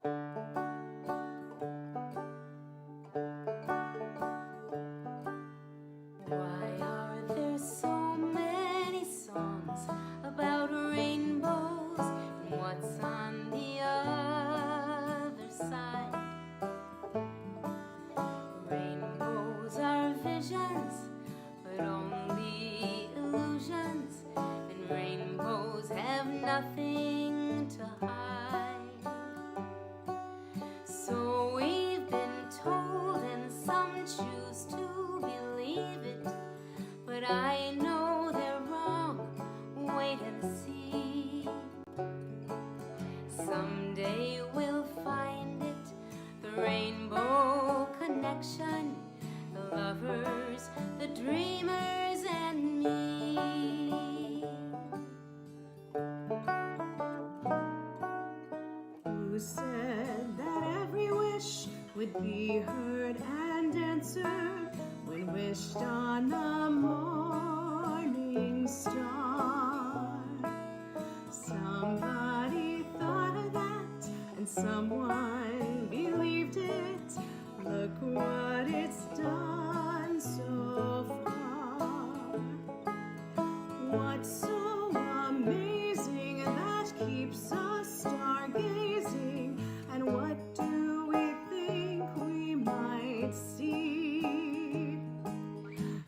Why are there so many songs about rainbows and what's on the other side? Rainbows are visions, but only illusions, and rainbows have nothing to hide. So we've been told, and some choose to believe it, but I know they're wrong. Wait and see. Someday we'll find it, the rainbow connection, the lovers, the dreamers, and me. Who said that every wish would be heard and answered when wished on a morning star? Somebody thought of that, and someone believed it. Look what it's done so far. What's so amazing that keeps us stargazing? And what do we think we might see?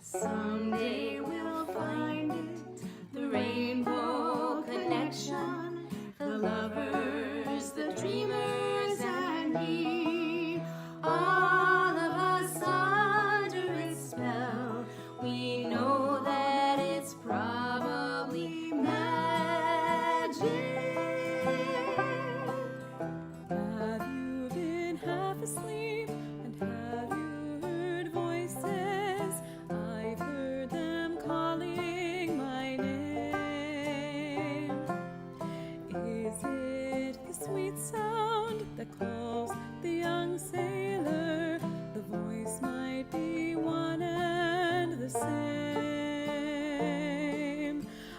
Someday we'll find it, the rainbow connection, the lovers, the dreamers, and me. All of us under its spell, we know that it's probably magic. Have you been half asleep, and have you heard voices? I've heard them calling my name. Is it the sweet sound that calls the young sailor? The voice might be one and the same.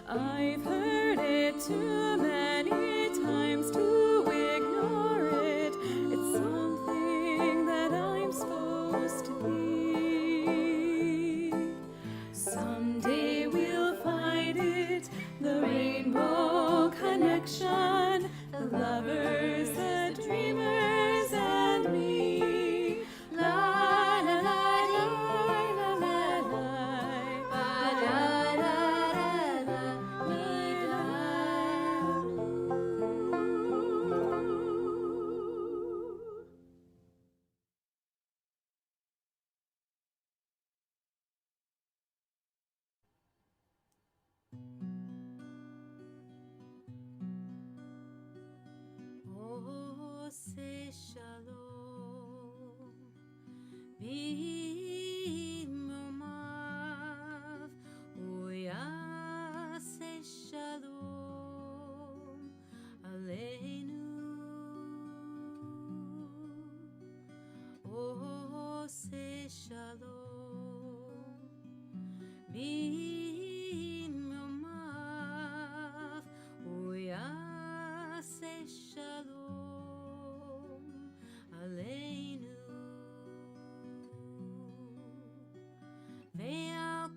I've heard it too many times to ignore it. It's something that I'm supposed to be. Someday we'll find it, the rainbow connection, the lovers, the dreamers, and me. La la la la la la la, ba da da da da, me da lu. Oh, say shalom, b'momav, uya say shalom aleinu. Oh, say shalom, b'momav, uya say shalom aleinu. Ve'al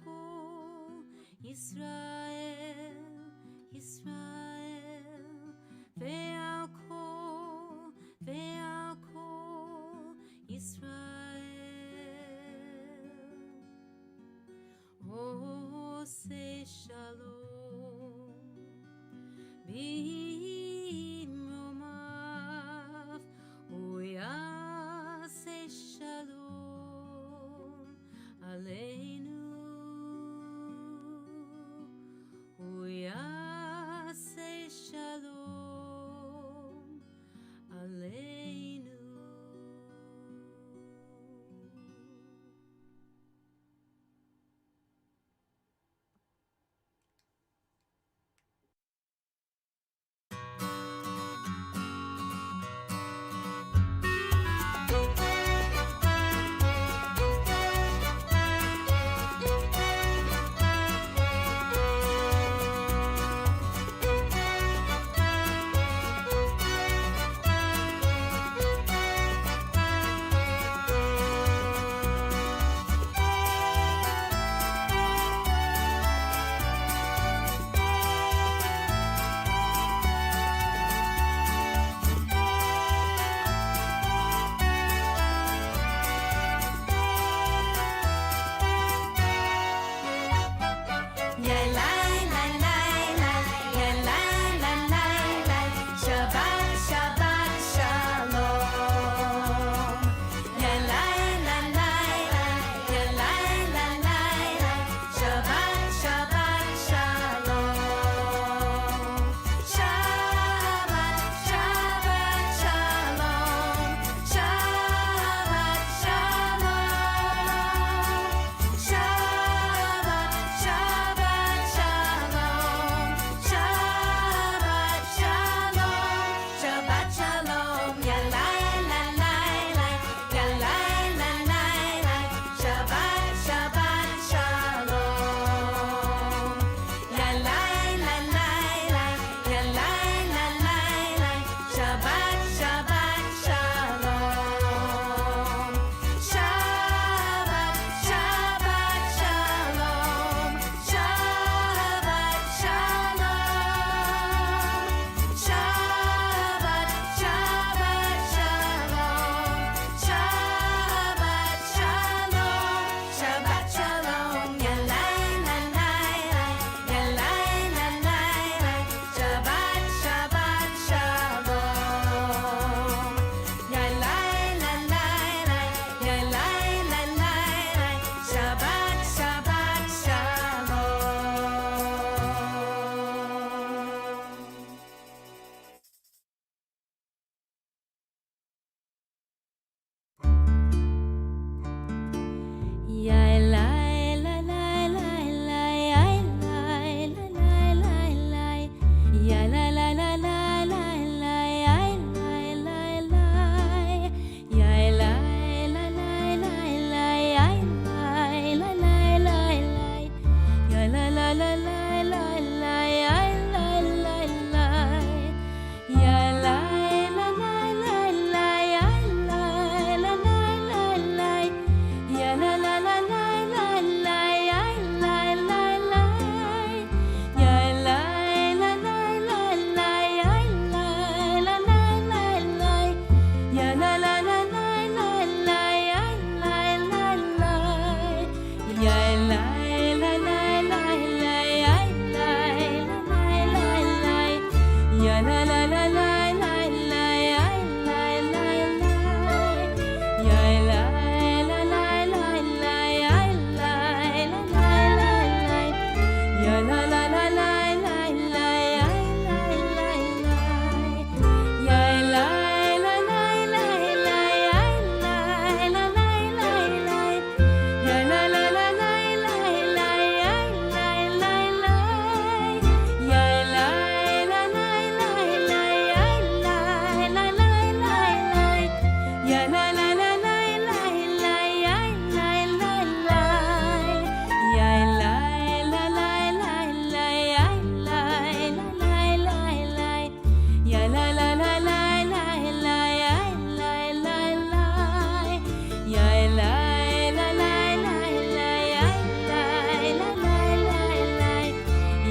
kol Yisrael, Yisrael. Ve'al kol Yisrael. Oh, say shalom, b'momav, uya say shalom aleinu, uya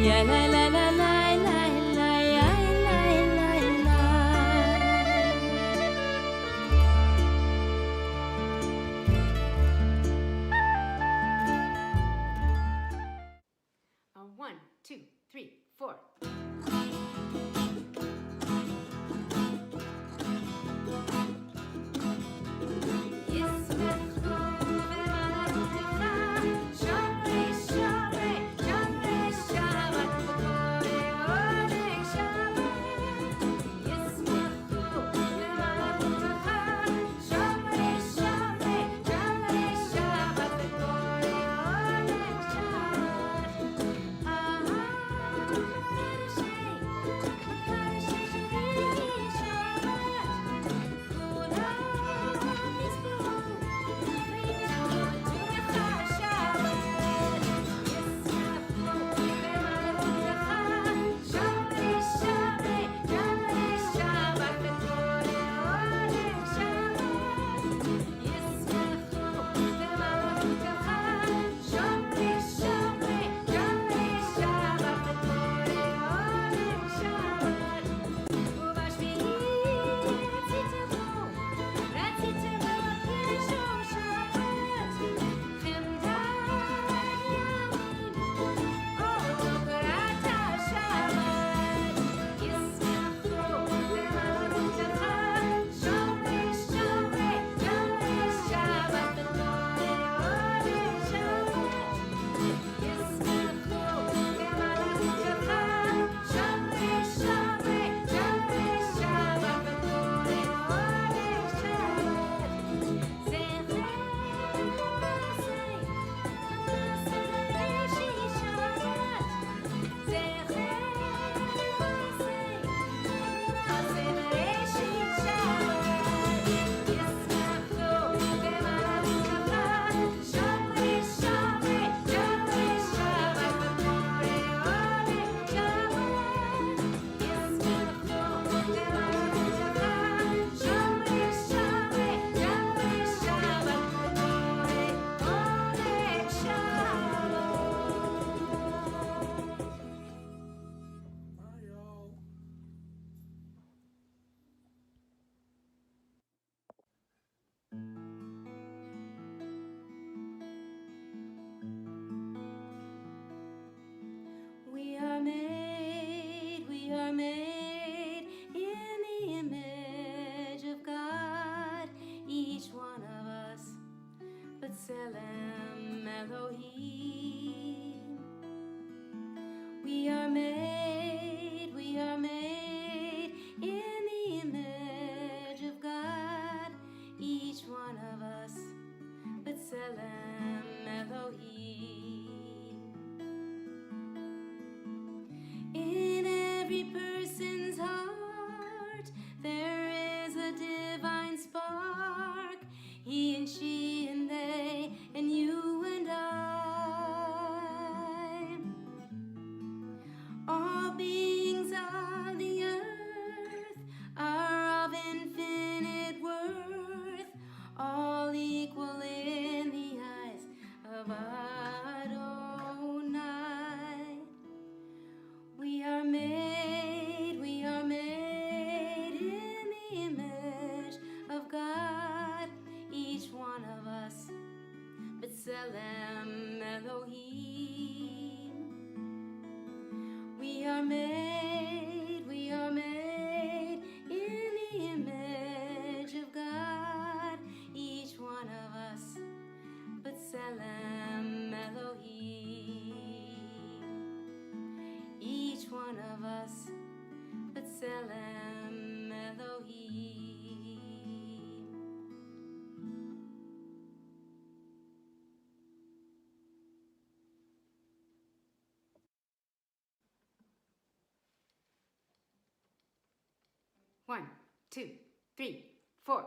Ya la la la la la la ya la la la. One, two, three, four. We are made in the image of God, each one of us, but B'Tselem Elohim. We are made in the image of God, each one of us, but B'Tselem Elohim. In every person's heart, there is a divine spark. He and she and they and you and I. All beings of the earth are of infinite worth, all equal in the eyes of Adonai. We are made in the image of God, each one of us, B'Tselem Elohim. We are made in the image of God, each one of us, B'Tselem Elohim. Each one of us, B'Tselem Elohim. One, two, three, four.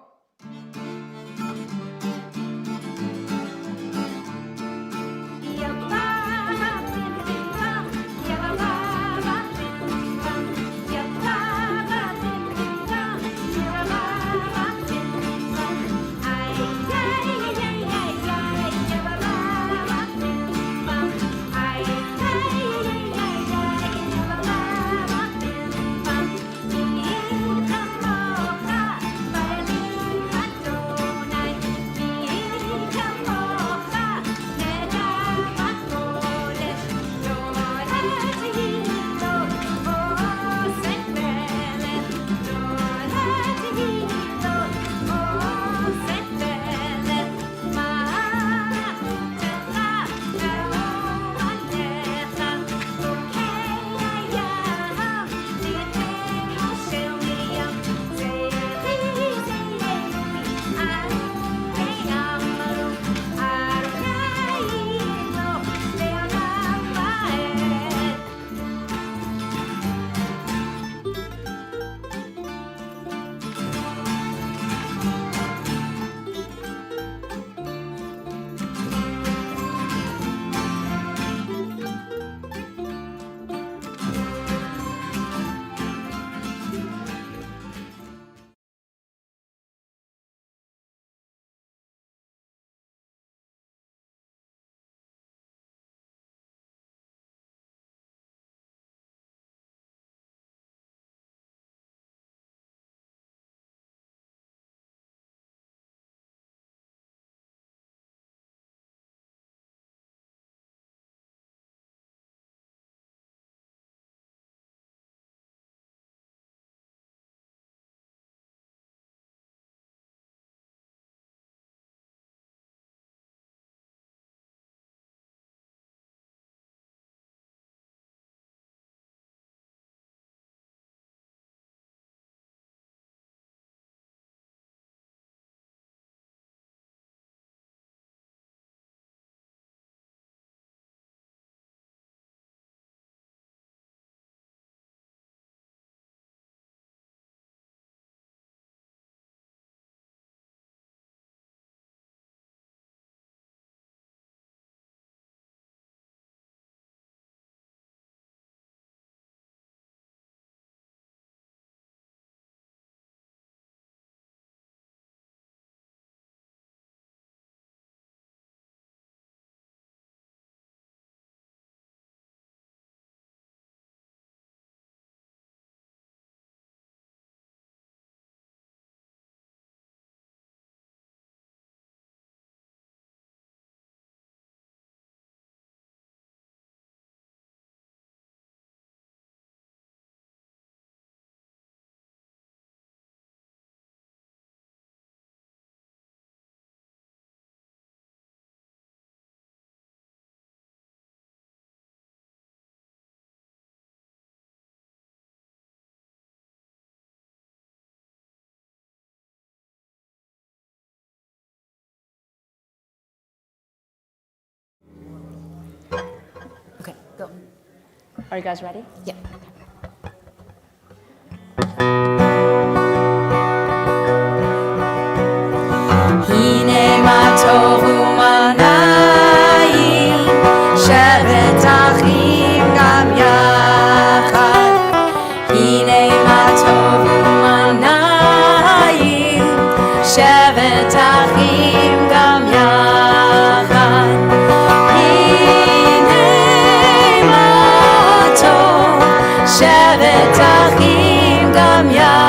Okay, go. Are you guys ready? Yeah. הנה מה טוב ומה נעים, שבת אחים גם יחד. הנה מה טוב ומה נעים, שבת אחים גם יחד. הנה מה טוב, שבת אחים גם יחד.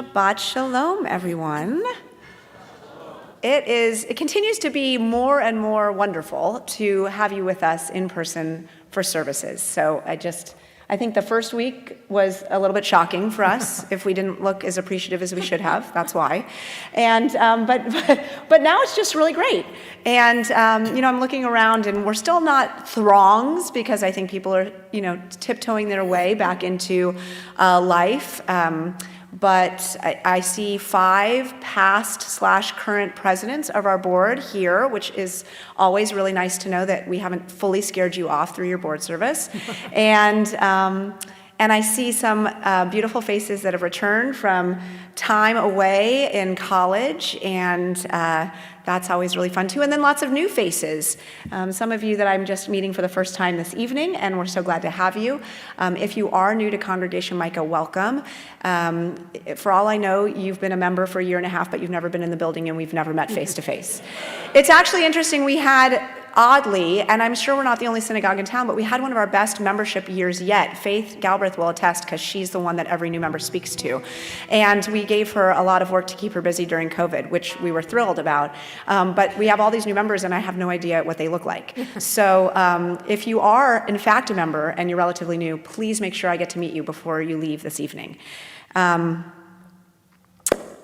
Shabbat Shalom, everyone. It continues to be more and more wonderful to have you with us in person for services. So I think the first week was a little bit shocking for us if we didn't look as appreciative as we should have. That's why. And but now it's just really great. And I'm looking around, and we're still not throngs because I think people are tiptoeing their way back into life. But I see 5 past/current presidents of our board here, which is always really nice to know that we haven't fully scared you off through your board service. And I see some beautiful faces that have returned from time away in college, and that's always really fun too. And then lots of new faces. Some of you that I'm just meeting for the first time this evening, and we're so glad to have you. If you are new to Congregation Micah, welcome. For all I know, you've been a member for a year and a half, but you've never been in the building, and we've never met face to face. It's actually interesting. We had, oddly, and I'm sure we're not the only synagogue in town, but we had one of our best membership years yet. Faith Galbraith will attest, because she's the one that every new member speaks to. And we gave her a lot of work to keep her busy during COVID, which we were thrilled about. But we have all these new members, and I have no idea what they look like. So if you are, in fact, a member and you're relatively new, please make sure I get to meet you before you leave this evening.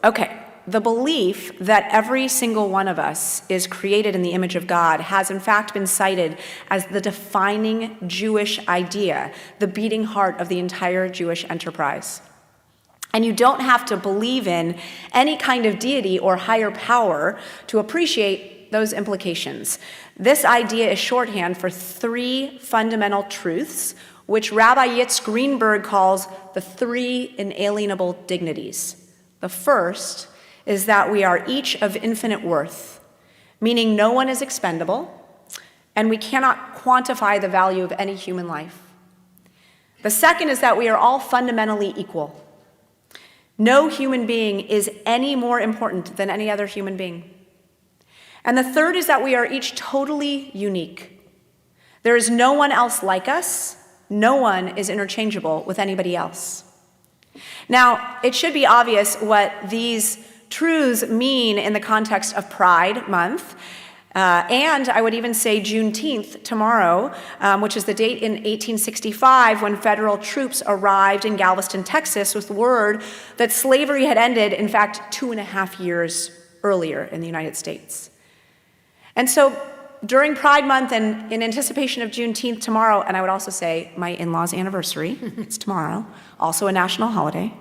Okay. The belief that every single one of us is created in the image of God has in fact been cited as the defining Jewish idea, the beating heart of the entire Jewish enterprise. And you don't have to believe in any kind of deity or higher power to appreciate those implications. This idea is shorthand for 3 fundamental truths, which Rabbi Yitz Greenberg calls the 3 inalienable dignities. The first is that we are each of infinite worth, meaning no one is expendable, and we cannot quantify the value of any human life. The second is that we are all fundamentally equal. No human being is any more important than any other human being. And the third is that we are each totally unique. There is no one else like us. No one is interchangeable with anybody else. Now, it should be obvious what these truths mean in the context of Pride Month, and I would even say Juneteenth tomorrow, which is the date in 1865 when federal troops arrived in Galveston, Texas, with word that slavery had ended, in fact, 2.5 years earlier in the United States. And so during Pride Month and in anticipation of Juneteenth tomorrow, and I would also say my in-laws' anniversary, it's tomorrow, also a national holiday.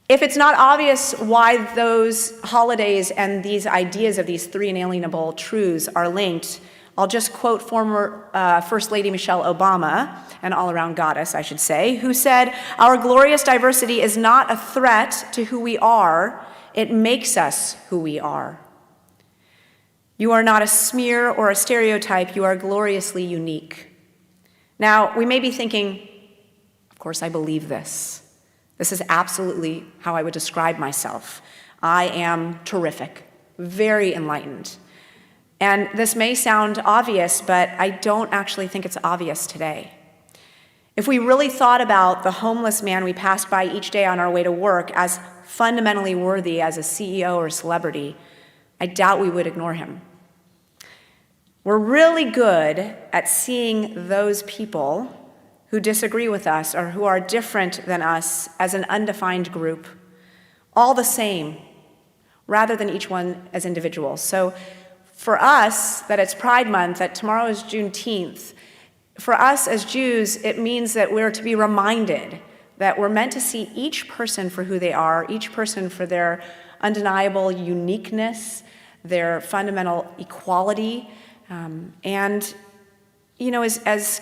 If it's not obvious why those holidays and these ideas of these 3 inalienable truths are linked, I'll just quote former First Lady Michelle Obama, an all-around goddess, I should say, who said, "Our glorious diversity is not a threat to who we are, it makes us who we are. You are not a smear or a stereotype, you are gloriously unique." Now, we may be thinking, of course I believe this. This is absolutely how I would describe myself. I am terrific, very enlightened. And this may sound obvious, but I don't actually think it's obvious today. If we really thought about the homeless man we passed by each day on our way to work as fundamentally worthy as a CEO or a celebrity, I doubt we would ignore him. We're really good at seeing those people who disagree with us or who are different than us as an undefined group, all the same, rather than each one as individuals. So for us, that it's Pride Month, that tomorrow is Juneteenth, for us as Jews, it means that we're to be reminded that we're meant to see each person for who they are, each person for their undeniable uniqueness, their fundamental equality, and as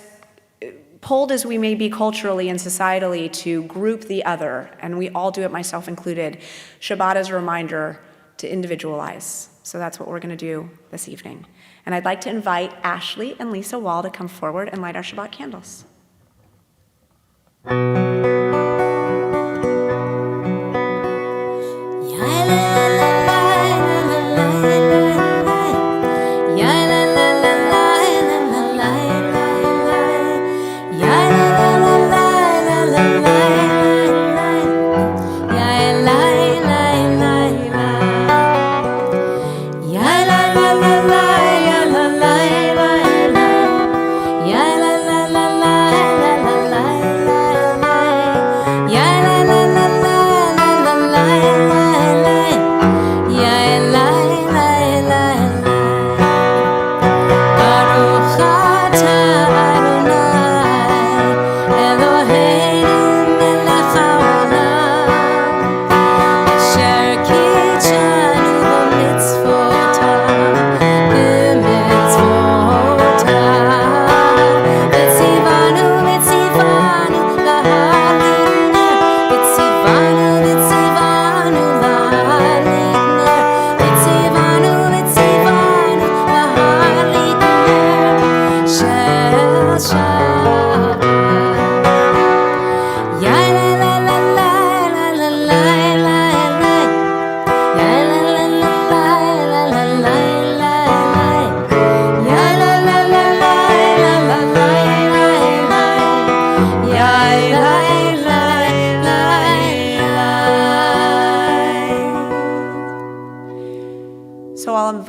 pulled as we may be culturally and societally to group the other, and we all do it, myself included, Shabbat is a reminder to individualize. So that's what we're going to do this evening. And I'd like to invite Ashley and Lisa Wall to come forward and light our Shabbat candles.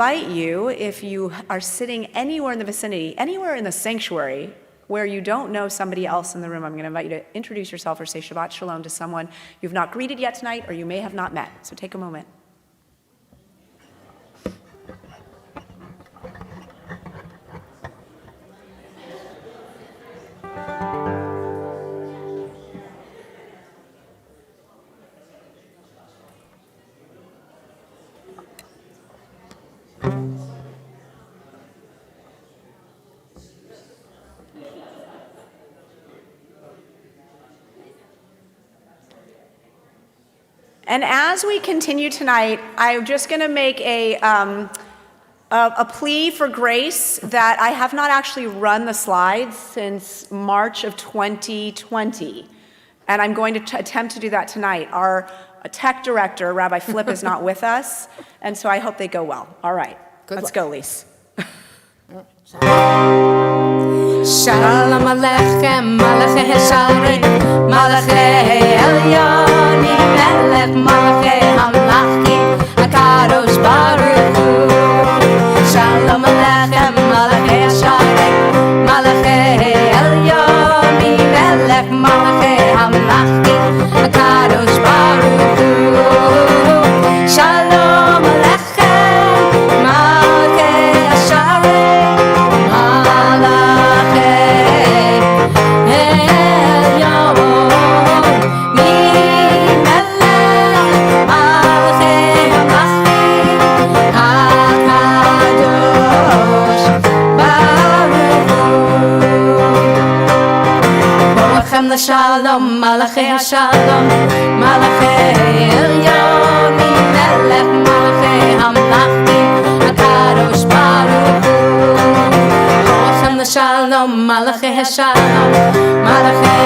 invite you, if you are sitting anywhere in the vicinity, anywhere in the sanctuary, where you don't know somebody else in the room, I'm going to invite you to introduce yourself or say Shabbat Shalom to someone you've not greeted yet tonight or you may have not met. So take a moment. And as we continue tonight, I'm just going to make a plea for grace that I have not actually run the slides since March of 2020. And I'm going to attempt to do that tonight. Our tech director, Rabbi Flip, is not with us, and so I hope they go well. All right, let's go, Lise. Shalom Aleichem, Malachi Hasharim, Malachi Elyonim, Melech Malachi Hamlachim, HaKadosh Baruch Hu. Shalom Aleichem, Malachi Hasharim, Malachi Elyonim, Melech Malachi Hamlachim, HaKadosh Baruch Hu. Shalom Aleichem, Malachi Hasharim. Shalom, Malachi Shalom, Malachi Elyonim, Melech Malachi Hamlachim, HaKadosh Baruch Hu. Lochem Shalom, Malachi Shalom, Malachi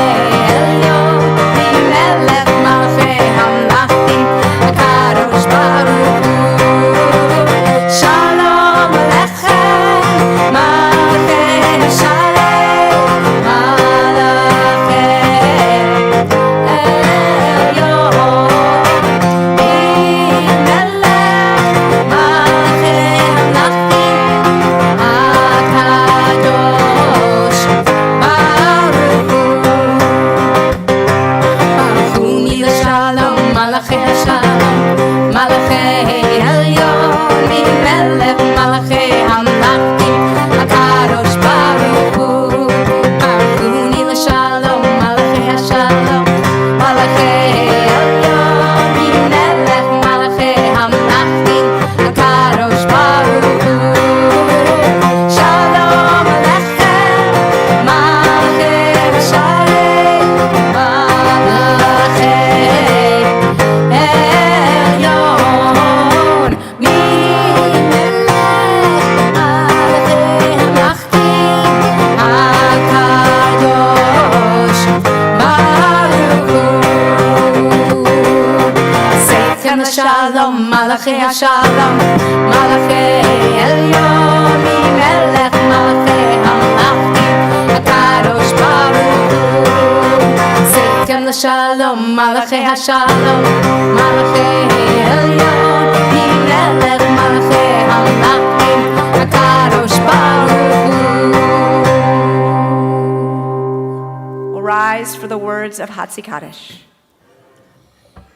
Elyonim, Melech Malachi Hamlachim, HaKadosh Baruch Hu. Shalom Alechem, Malachi Shalom. Shalom, Malachi Shalom, Malachi Elyonim, Melech Malachi Hamlachim, HaKadosh Baruch Hu. Sekem Shalom, Malachi Shalom, Malachi Elyonim, Melech Malachi Hamlachim, HaKadosh Baruch We'll rise for the words of Hatzi Kaddish.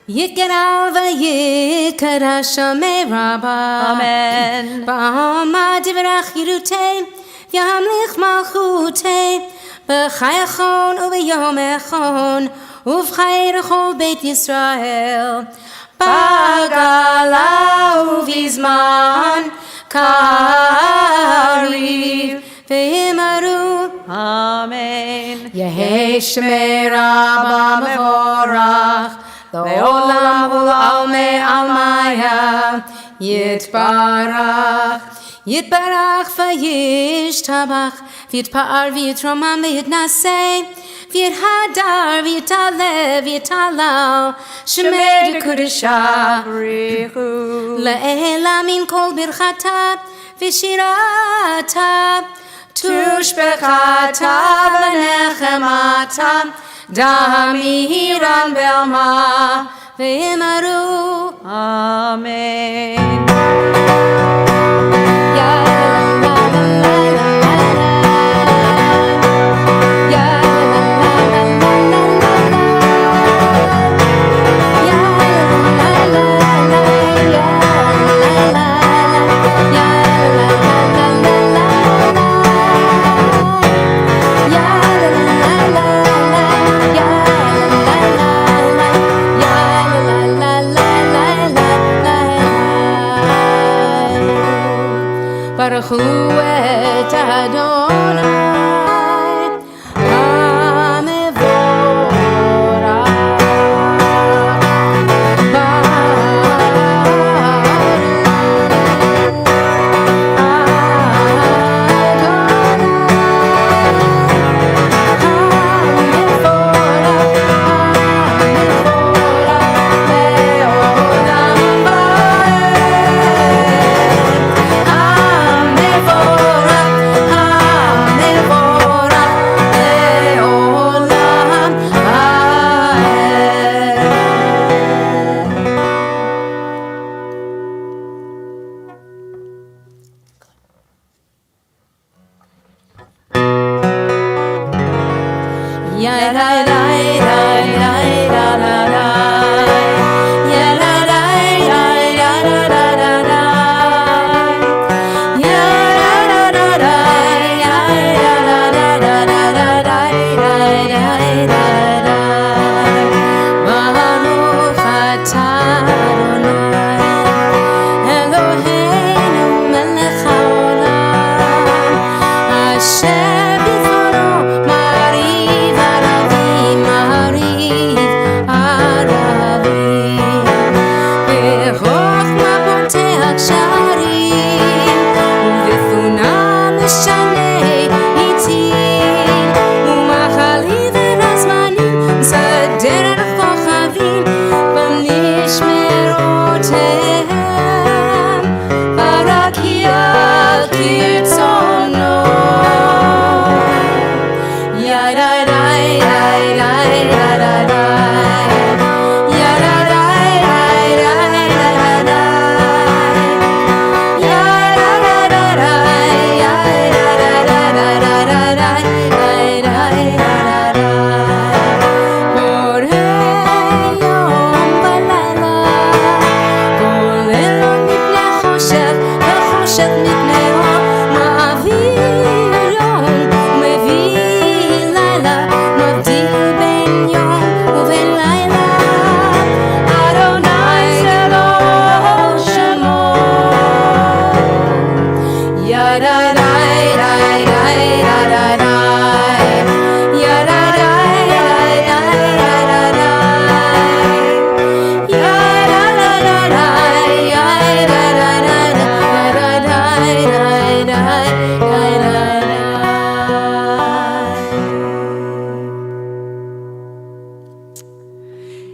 Yikara v'yikara Shomei Rabbah. Amen. Ba'ama divrach yirutei, v'yamlich malchutei, b'chai achon u'b'yom echon, u'v'chai rechol Beit Yisrael. Ba'gala u'v'zman kariv, v'yimaru. Amen. Yehei Shemei Rabbah mevorach, Le'olam u'l'almei almaya, Yitbarach, Yitbarach v'yishtabach, v'yitpa'ar v'yitromam v'yitnaseh, v'yithadar v'yitalev v'yitalal, Shemei d'Kudeshah, Le'ela min kol birchata v'shirata, Tushbechata v'nechemata, Damiran Belma V'yimaru. Amen. ברכו את אדוני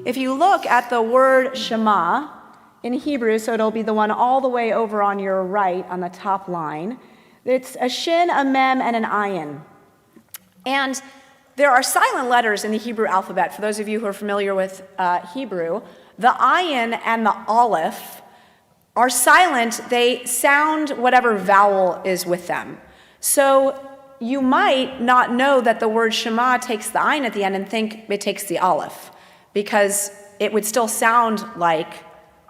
If you look at the word Shema in Hebrew, so it'll be the one all the way over on your right on the top line, it's a shin, a mem, and an ayin. And there are silent letters in the Hebrew alphabet. For those of you who are familiar with Hebrew, the ayin and the aleph are silent. They sound whatever vowel is with them. So you might not know that the word Shema takes the ayin at the end and think it takes the aleph, because it would still sound like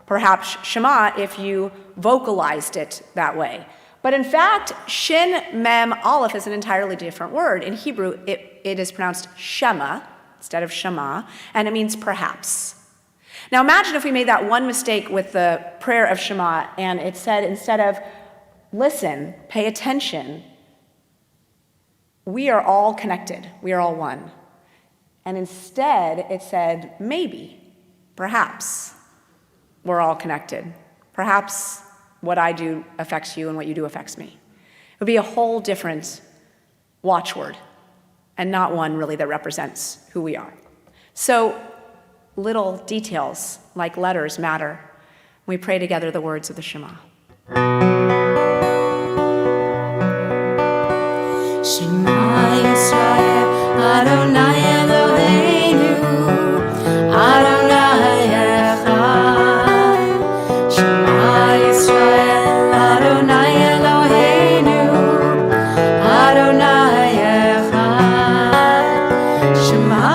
perhaps Shema if you vocalized it that way. But in fact, shin, mem, aleph is an entirely different word. In Hebrew, it is pronounced shema instead of shema, and it means perhaps. Now imagine if we made that one mistake with the prayer of Shema, and it said, instead of listen, pay attention, we are all connected, we are all one. And instead, it said, maybe, perhaps, we're all connected. Perhaps what I do affects you and what you do affects me. It would be a whole different watchword, and not one really that represents who we are. So little details like letters matter. We pray together the words of the Shema. Shema Yisrael, Adonai Eloheinu, Adonai Echad. Shema Yisrael, Adonai Eloheinu, Adonai Echad. Shema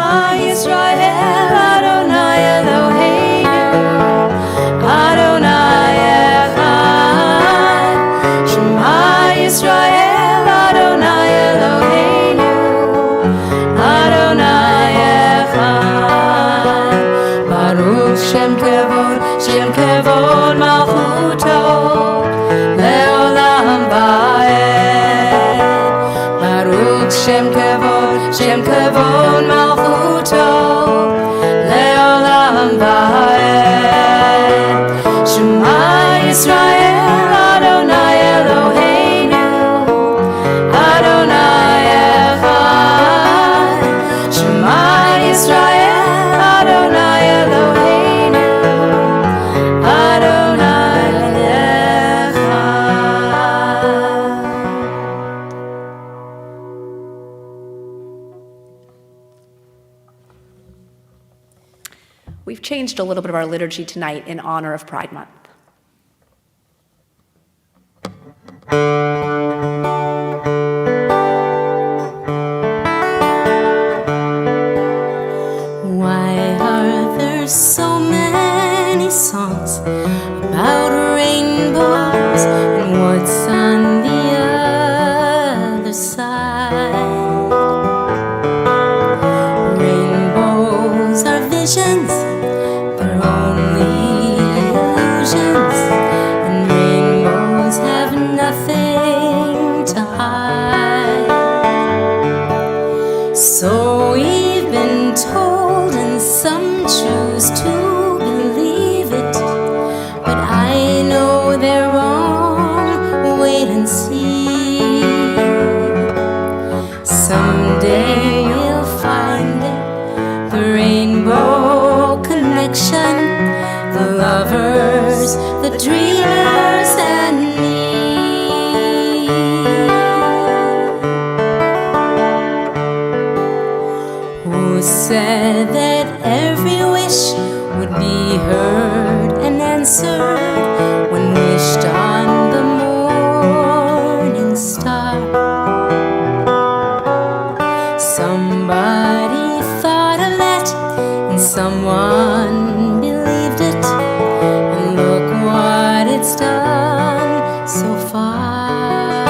Yisrael, Adonai Eloheinu, Adonai Echad. va'ed. Baruch Shem kavod malchuto, le'olam va'ed. Shema Yisrael, Adonai Eloheinu, Adonai echad. Shema Yisrael, Adonai Eloheinu, Adonai echad. We've changed a little bit of our liturgy tonight in honor of Pride Month. Why are there so many songs about rainbows, and what's on the other side? Rainbows are visions, they're only illusions, and rainbows have nothing to hide. So we've been told, and some choose to believe it, but I know they're wrong. Wait and see. Someday we'll find it, the rainbow connection, the lovers, the dreamers, and me. Who said that every wish would be heard and answered when wished on the morning star? Somebody thought of that, and someone believed it, and look what it's done so far.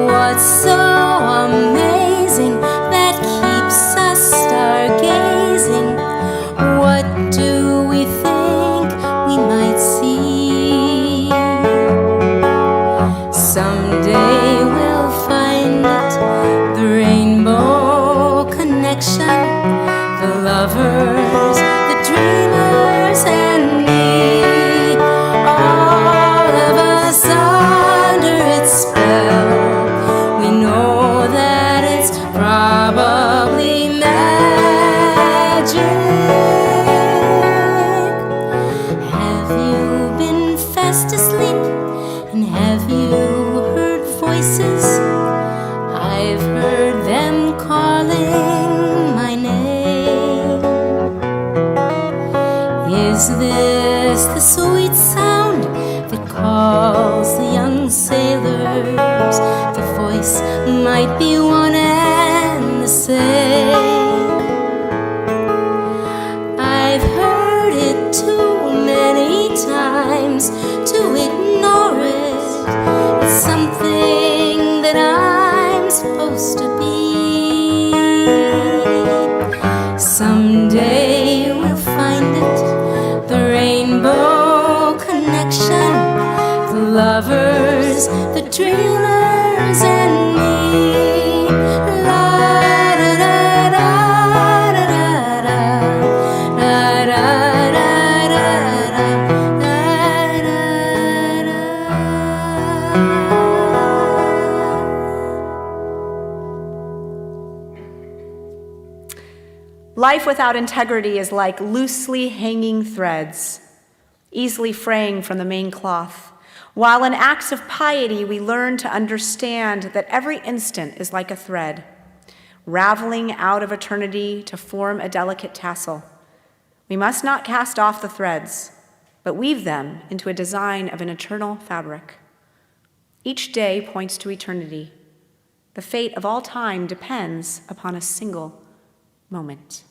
What's so amazing that keeps us stargazing? What do we think we might see? Someday we'll find it, the rainbow connection, the lovers, the dreamers, and me. All of us under its spell, we know that it's probably magic. Have you been fast asleep, and have you heard voices? I've heard them calling my name. Is this the sweet sound that calls the young sailors? The voice might be one and the same. I've heard it too many times to ignore it. It's something that I'm supposed to be. Someday we'll find it, the rainbow connection, the lovers, the dreamers, and me. La da da da da da da, la da da da da, la da da. Life without integrity is like loosely hanging threads, easily fraying from the main cloth. While in acts of piety, we learn to understand that every instant is like a thread, raveling out of eternity to form a delicate tassel. We must not cast off the threads, but weave them into a design of an eternal fabric. Each day points to eternity. The fate of all time depends upon a single moment.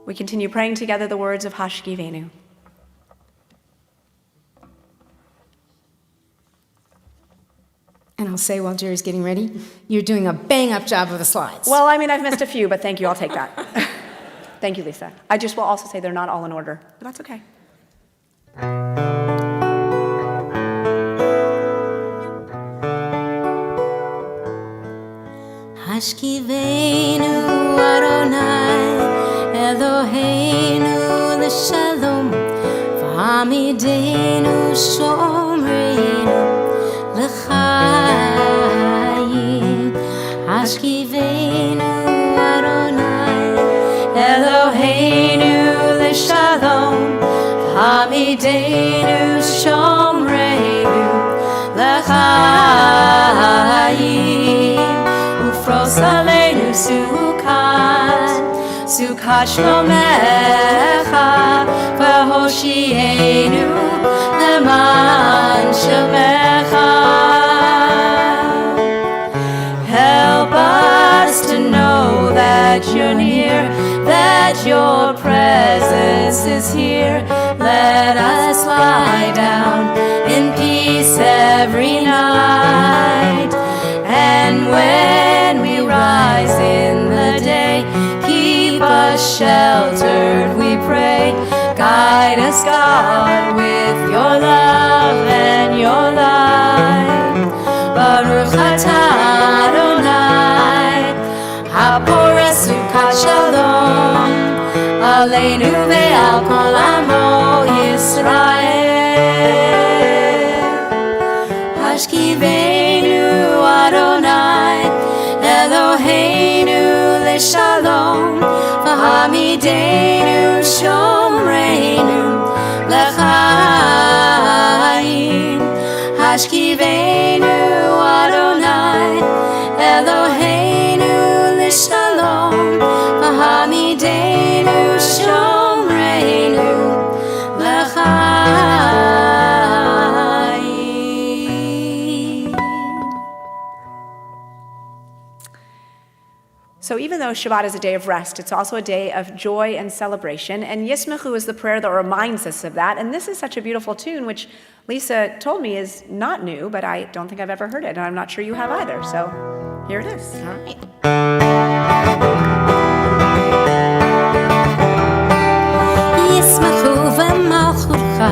We continue praying together the words of Hashkivenu. And I'll say while Jerry's getting ready, you're doing a bang-up job of the slides. Well, I mean, I've missed a few, but thank you. I'll take that. Thank you, Lisa. I just will also say they're not all in order, but that's okay. Hashkivenu Adonai Eloheinu l'shalom v'hamidenu shomreinu l'chaim. Hashkivenu Adonai Eloheinu l'shalom v'hamidenu shomreinu l'chaim. Ufros aleinu Sukkot shlomecha v'hoshienu leman shemecha. Help us to know that you're near, that your presence is here. Let us lie down in peace every night. And when we rise in the day, keep us sheltered, we pray. Guide us, God, with your love and your light. Baruch atah Adonai, hapores sukat shalom, aleinu ve'al kol amo Yisrael. Hashkivenu Adonai, Eloheinu l'shalom, v'hamidenu shomreinu l'chaim. Hashkivenu Adonai, Eloheinu l'shalom, v'hamidenu shomreinu l'chaim. So even though Shabbat is a day of rest, it's also a day of joy and celebration. And Yismechu is the prayer that reminds us of that. And this is such a beautiful tune, which Lisa told me is not new, but I don't think I've ever heard it. And I'm not sure you have either. So here it is. All right. Yismachu v'malchucha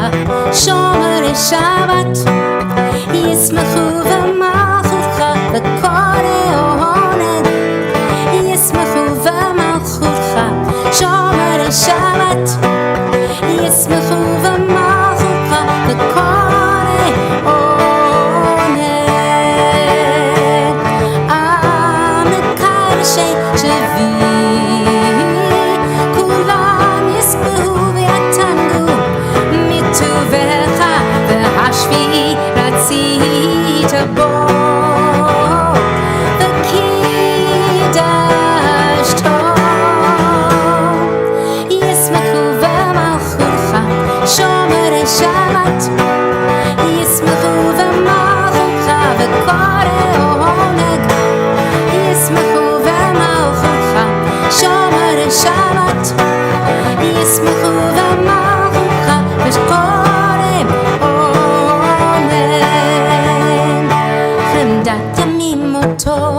shomer Shabbat. Yismachu v'malchucha v'korei ohonet. Yismachu v'malchucha shomer Shabbat. Yismachu v'malchucha v'korei ohonet. Amekadshei shevi kulam yisbehu v'yatangu mituvecha v'hashvi ratzita bo v'kidashto. Yismachu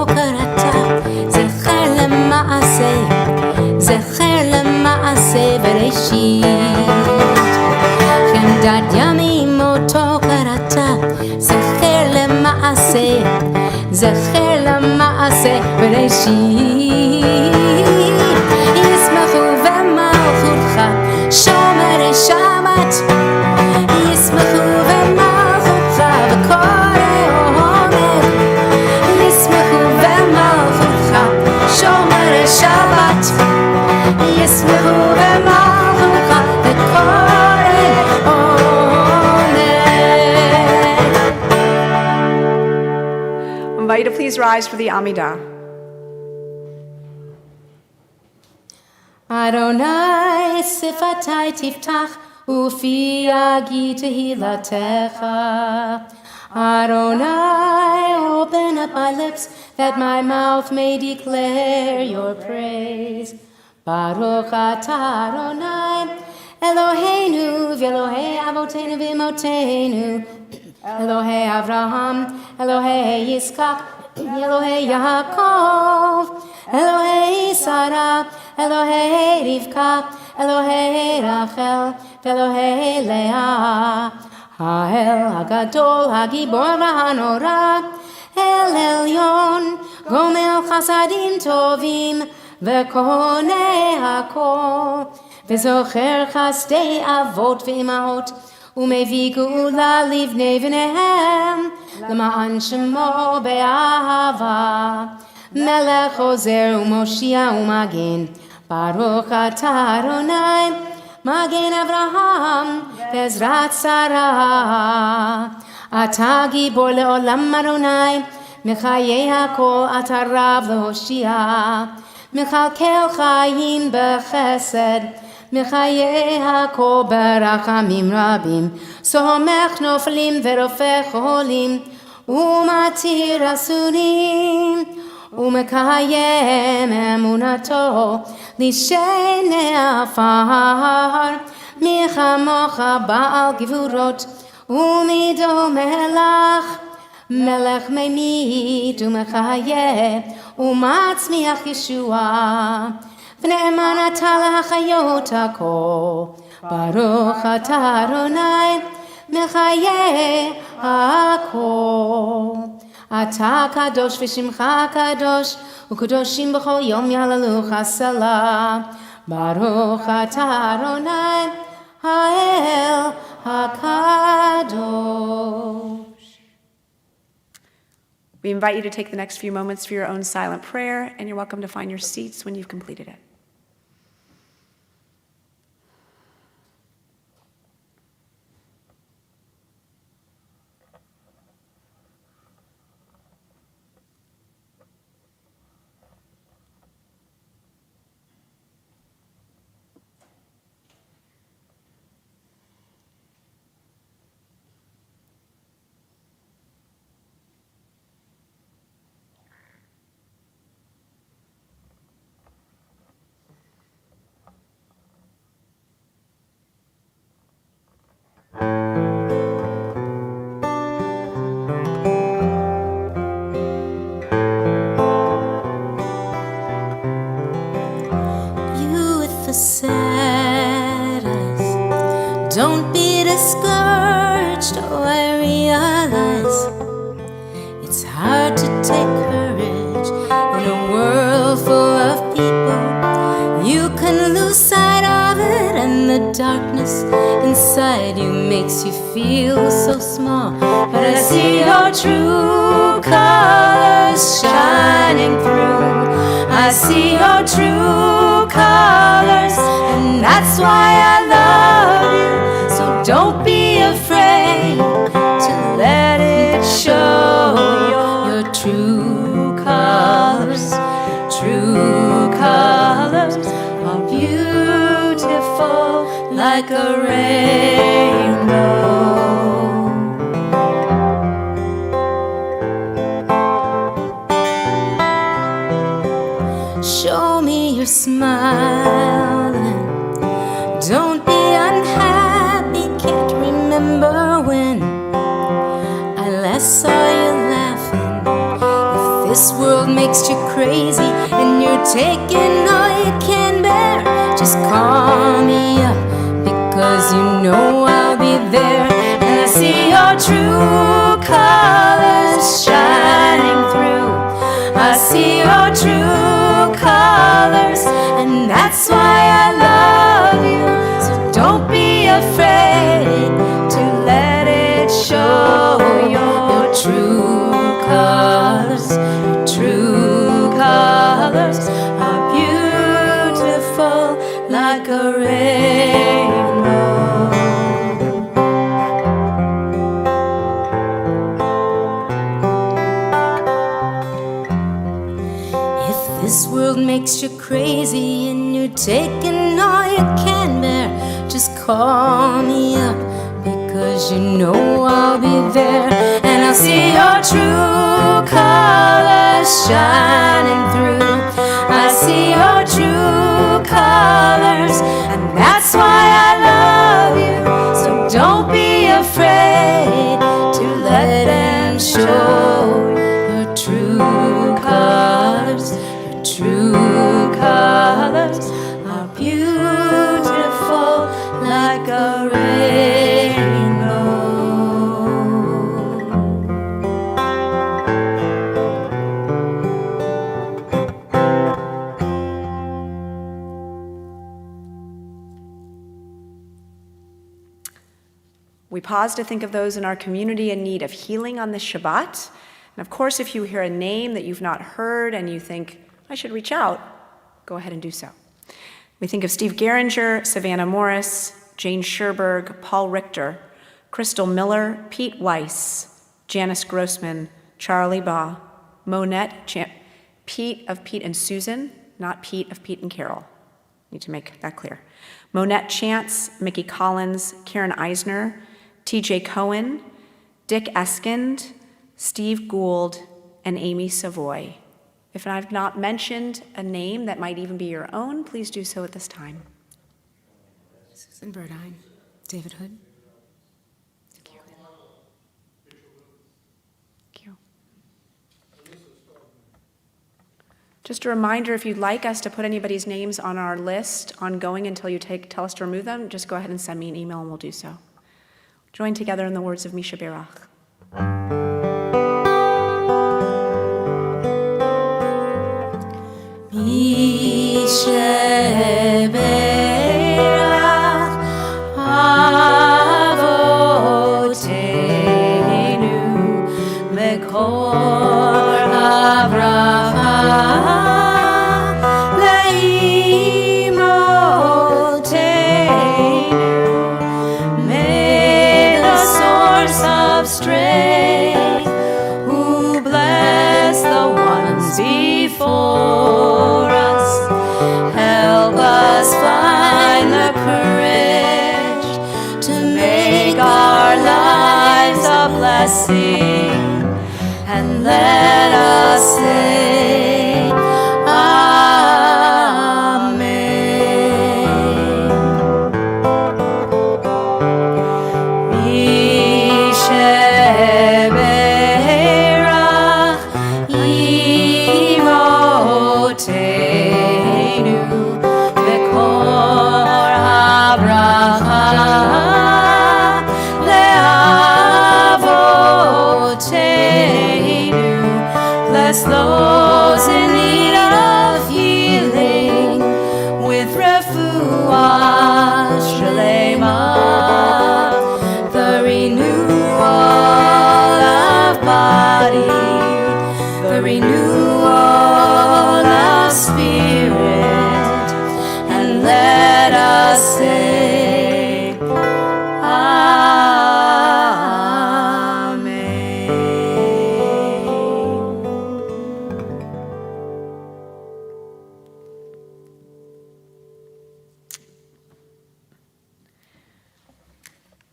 קראתה, זכר למעשה, זכר למעשה בראשית. חמדת ימים אותו קראתה, זכר למעשה, זכר למעשה בראשית. ישמחו במלכותך שומרי שבת, ישמחו במלכותך וקוראי עומר, ישמחו במלכותך שומרי שבת, ישמחו במלכותך וקוראי עומר. I invite you to please rise for the Amidah. Adonai sifatai tiftach ufi yagi tehillatech. Adonai, open up my lips that my mouth may declare your praise. Baruch atah Adonai Eloheinu v'Elohei avotenu v'imotenu, Elohei Avraham, Elohei Yitzchak, Elohei Yaakov, Elohei Sarah, Elohei Rivka, Elohei Rachel, Elohei Leah, Ha'el Hagadol, Hagibor v'Hanora, El Elyon, Gomel Chasadim Tovim, V'Konei Hakol, V'Zocher Chasdei Avot v'Imahot, Umevii Geula Livnei V'nehem, L'ma'an Shemo Be'ahava, Melech Ozer U'Moshia U'Magen, Baruch atah Adonai, Magen Avraham, Bezrat Sarah, Atah Gibor Le'olam Adonai, Mechayei HaKol Atah Rav Le'Hoshia, Mechalkel Chayim B'Chesed, Mechayei HaKol B'Rachamim Rabim, Somech Noflim V'Rofech Cholim, Umatir Asurim, Umekayem Emunato, Lishenei Afar, Michamocha Baal Givurot, Umido Melach, Melech Meimid, Umechayeh, Umatzmiach Yeshua, V'ne'eman atah lahachayot hakol, Baruch atah Adonai, Mechayeh hakol. Atah kadosh v'shimcha kadosh, u'kadoshim b'chol yom yalalucha salah. Baruch atah Adonai, ha'el hakadosh. We invite you to take the next few moments for your own silent prayer, and you're welcome to find your seats when you've completed it. Don't be discouraged, oh I realize it's hard to take courage in a world full of people. You can lose sight of it, and the darkness inside you makes you feel so small. But I see your true colors shining through. I see your true colors, and that's why I love you. So don't be afraid to let it show. Your true colors are beautiful like a rainbow. Show me your smile and don't be unhappy. Can't remember when I last saw you laughing. If this this world makes you crazy and you're taking all you can bear, just call me up because you know I'll be there. And I see your true colors shining through. I see your true colors, and that's why I love you. So don't be afraid to let it show. Your true colors, your true colors are beautiful like a rainbow. If this world makes you crazy and you're taking all you can bear, just call me up because you know I'll be there. And I'll see your true colors shining through. I see your true colors, and that's why I love you. So don't be afraid to let them show. Your true colors, your true colors are beautiful like a rainbow. We pause to think of those in our community in need of healing on this Shabbat. And of course, if you hear a name that you've not heard and you think, I should reach out, go ahead and do so. We think of Steve Geringer, Savannah Morris, Jane Sherberg, Paul Richter, Crystal Miller, Pete Weiss, Janice Grossman, Charlie Baugh, Monette, Pete of Pete and Susan, not Pete of Pete and Carol. Need to make that clear. Monette Chance, Mickey Collins, Karen Eisner, TJ Cohen, Dick Eskind, Steve Gould, and Amy Savoy. If I've not mentioned a name that might even be your own, please do so at this time. Susan Burdine, David Hood. Thank you. Just a reminder, if you'd like us to put anybody's names on our list ongoing until you tell us to remove them, just go ahead and send me an email and we'll do so. Join together in the words of Misha Berach. Misha Berach Avotenu Mekor Avraham Leimotenu. May the source of strength who bless the ones before us help us find the courage to make our lives a blessing, and let us say Amen. Misha Berach Imotenu Mekor Avraham Leavotenu. Bless those in need of healing with refuah shlema, the renewal of body, the renewal of spirit, and let us say Amen.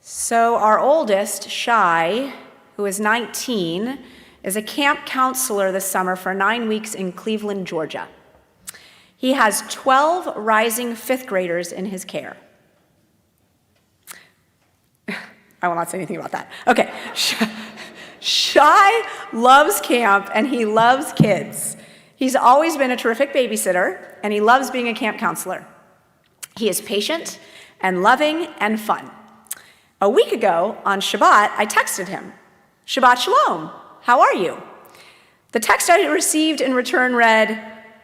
So our oldest, Shai, who is 19, is a camp counselor this summer for 9 weeks in Cleveland, Georgia. He has 12 rising fifth graders in his care. I will not say anything about that. Okay. Shai loves camp and he loves kids. He's always been a terrific babysitter and he loves being a camp counselor. He is patient and loving and fun. A week ago on Shabbat, I texted him, "Shabbat Shalom, how are you?" The text I received in return read,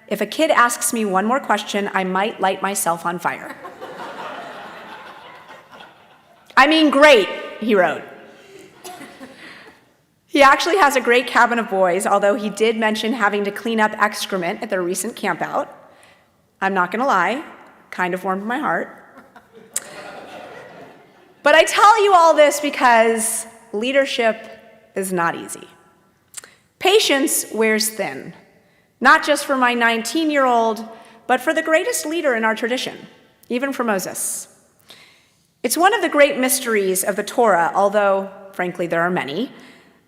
"If a kid asks me one more question, I might light myself on fire." I mean, great, he wrote. He actually has a great cabin of boys, although he did mention having to clean up excrement at their recent campout. I'm not gonna lie, kind of warmed my heart. But I tell you all this because leadership is not easy. Patience wears thin, not just for my 19-year-old, but for the greatest leader in our tradition, even for Moses. It's one of the great mysteries of the Torah, although, frankly, there are many,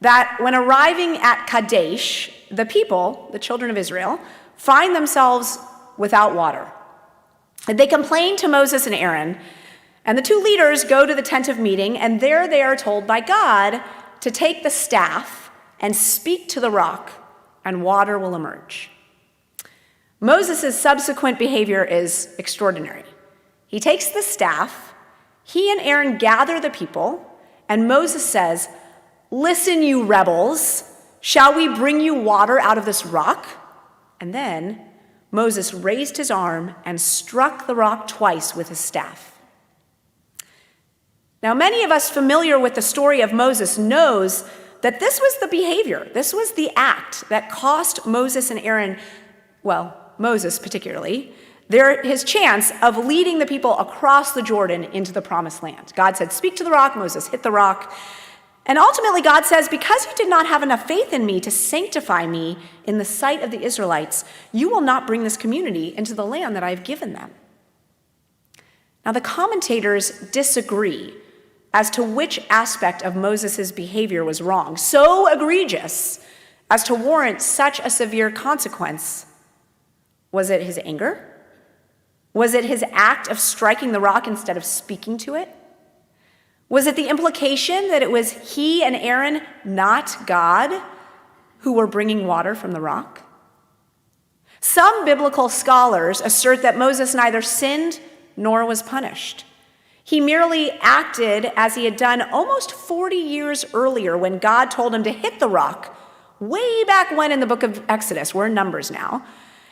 that when arriving at Kadesh, the people, the children of Israel, find themselves without water. They complain to Moses and Aaron, and the two leaders go to the tent of meeting, and there they are told by God to take the staff and speak to the rock, and water will emerge. Moses' subsequent behavior is extraordinary. He takes the staff, he and Aaron gather the people, and Moses says, "Listen, you rebels, shall we bring you water out of this rock?" And then Moses raised his arm and struck the rock twice with his staff. Now, many of us familiar with the story of Moses knows that this was the behavior, this was the act that cost Moses and Aaron, well, Moses particularly, his chance of leading the people across the Jordan into the promised land. God said, "Speak to the rock." Moses hit the rock. And ultimately, God says, "Because you did not have enough faith in me to sanctify me in the sight of the Israelites, you will not bring this community into the land that I've given them." Now, the commentators disagree as to which aspect of Moses' behavior was wrong, so egregious as to warrant such a severe consequence. Was it his anger? Was it his act of striking the rock instead of speaking to it? Was it the implication that it was he and Aaron, not God, who were bringing water from the rock? Some biblical scholars assert that Moses neither sinned nor was punished. He merely acted as he had done almost 40 years earlier when God told him to hit the rock, way back when in the book of Exodus. We're in Numbers now.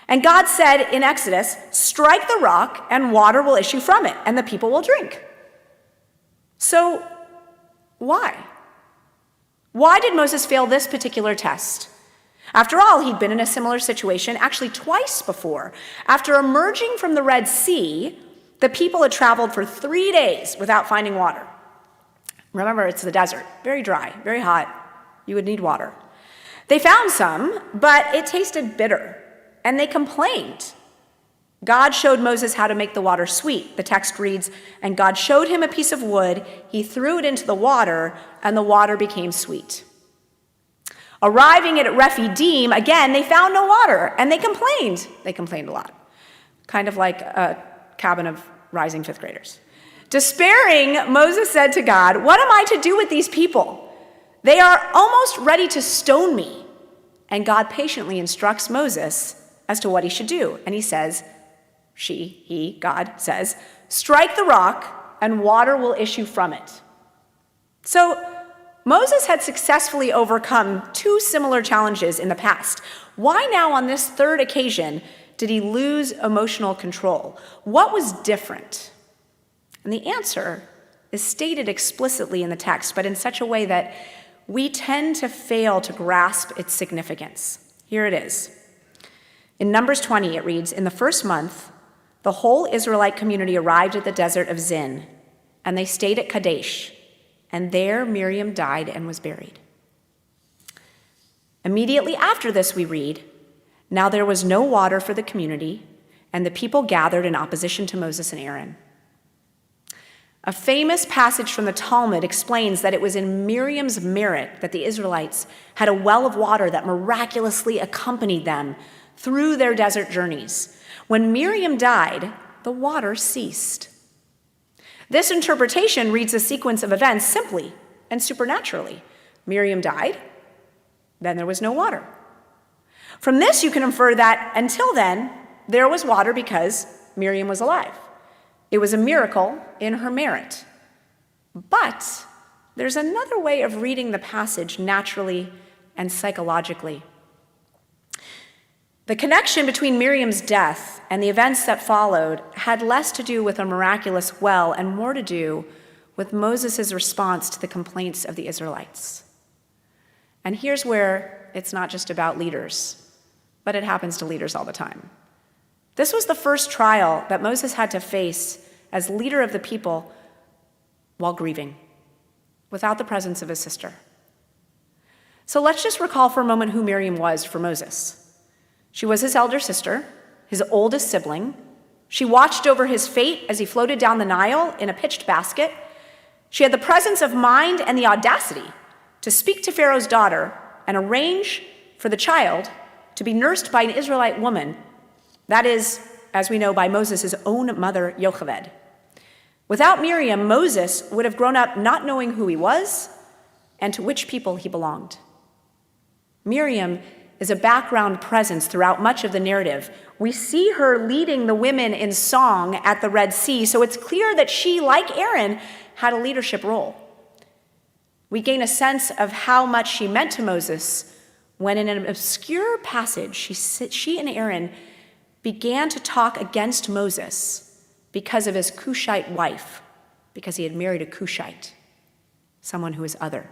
And God said in Exodus, "Strike the rock and water will issue from it, and the people will drink." So why? Why did Moses fail this particular test? After all, he'd been in a similar situation actually twice before. After emerging from the Red Sea, the people had traveled for 3 days without finding water. Remember, it's the desert, very dry, very hot. You would need water. They found some, but it tasted bitter, and they complained. God showed Moses how to make the water sweet. The text reads, "And God showed him a piece of wood. He threw it into the water, and the water became sweet." Arriving at Rephidim, again, they found no water, and they complained. They complained a lot, kind of like a cabin of rising fifth graders. Despairing, Moses said to God, "What am I to do with these people? They are almost ready to stone me." And God patiently instructs Moses as to what he should do. And he says, God says, "Strike the rock and water will issue from it." So Moses had successfully overcome 2 similar challenges in the past. Why now on this 3rd occasion did he lose emotional control? What was different? And the answer is stated explicitly in the text, but in such a way that we tend to fail to grasp its significance. Here it is. In Numbers 20, it reads, "In the first month, the whole Israelite community arrived at the desert of Zin, and they stayed at Kadesh, and there Miriam died and was buried." Immediately after this, we read, "Now there was no water for the community, and the people gathered in opposition to Moses and Aaron." A famous passage from the Talmud explains that it was in Miriam's merit that the Israelites had a well of water that miraculously accompanied them through their desert journeys. When Miriam died, the water ceased. This interpretation reads a sequence of events simply and supernaturally. Miriam died, then there was no water. From this, you can infer that until then, there was water because Miriam was alive. It was a miracle in her merit. But there's another way of reading the passage naturally and psychologically. The connection between Miriam's death and the events that followed had less to do with a miraculous well and more to do with Moses' response to the complaints of the Israelites. And here's where it's not just about leaders, but it happens to leaders all the time. This was the first trial that Moses had to face as leader of the people while grieving, without the presence of his sister. So let's just recall for a moment who Miriam was for Moses. She was his elder sister, his oldest sibling. She watched over his fate as he floated down the Nile in a pitched basket. She had the presence of mind and the audacity to speak to Pharaoh's daughter and arrange for the child to be nursed by an Israelite woman, that is, as we know, by Moses' own mother, Jochebed. Without Miriam, Moses would have grown up not knowing who he was and to which people he belonged. Miriam is a background presence throughout much of the narrative. We see her leading the women in song at the Red Sea, so it's clear that she, like Aaron, had a leadership role. We gain a sense of how much she meant to Moses when in an obscure passage, she and Aaron began to talk against Moses because of his Cushite wife, because he had married a Cushite, someone who is other.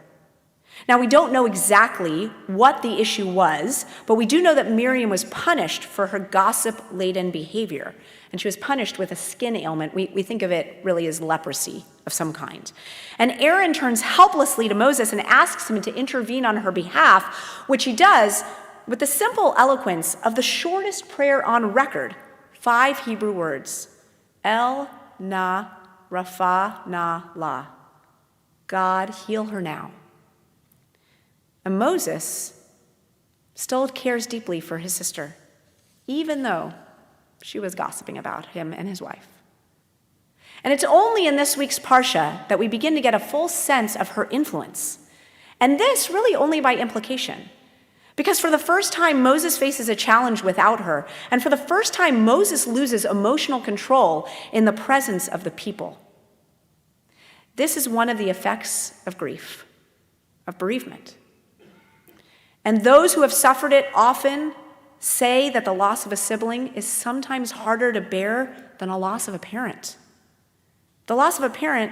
Now, we don't know exactly what the issue was, but we do know that Miriam was punished for her gossip-laden behavior, and she was punished with a skin ailment. We think of it really as leprosy of some kind. And Aaron turns helplessly to Moses and asks him to intervene on her behalf, which he does with the simple eloquence of the shortest prayer on record, 5 Hebrew words, El na Rapha na la. God, heal her now. And Moses still cares deeply for his sister, even though she was gossiping about him and his wife. And it's only in this week's Parsha that we begin to get a full sense of her influence. And this really only by implication. Because for the first time, Moses faces a challenge without her. And for the first time, Moses loses emotional control in the presence of the people. This is one of the effects of grief, of bereavement. And those who have suffered it often say that the loss of a sibling is sometimes harder to bear than a loss of a parent. The loss of a parent,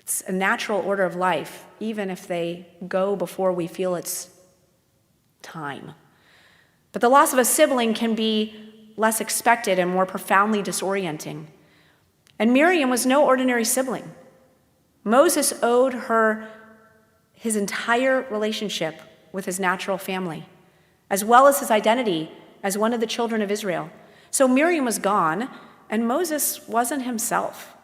it's a natural order of life, even if they go before we feel it's time. But the loss of a sibling can be less expected and more profoundly disorienting. And Miriam was no ordinary sibling. Moses owed her his entire relationship with his natural family, as well as his identity as one of the children of Israel. So Miriam was gone, and Moses wasn't himself.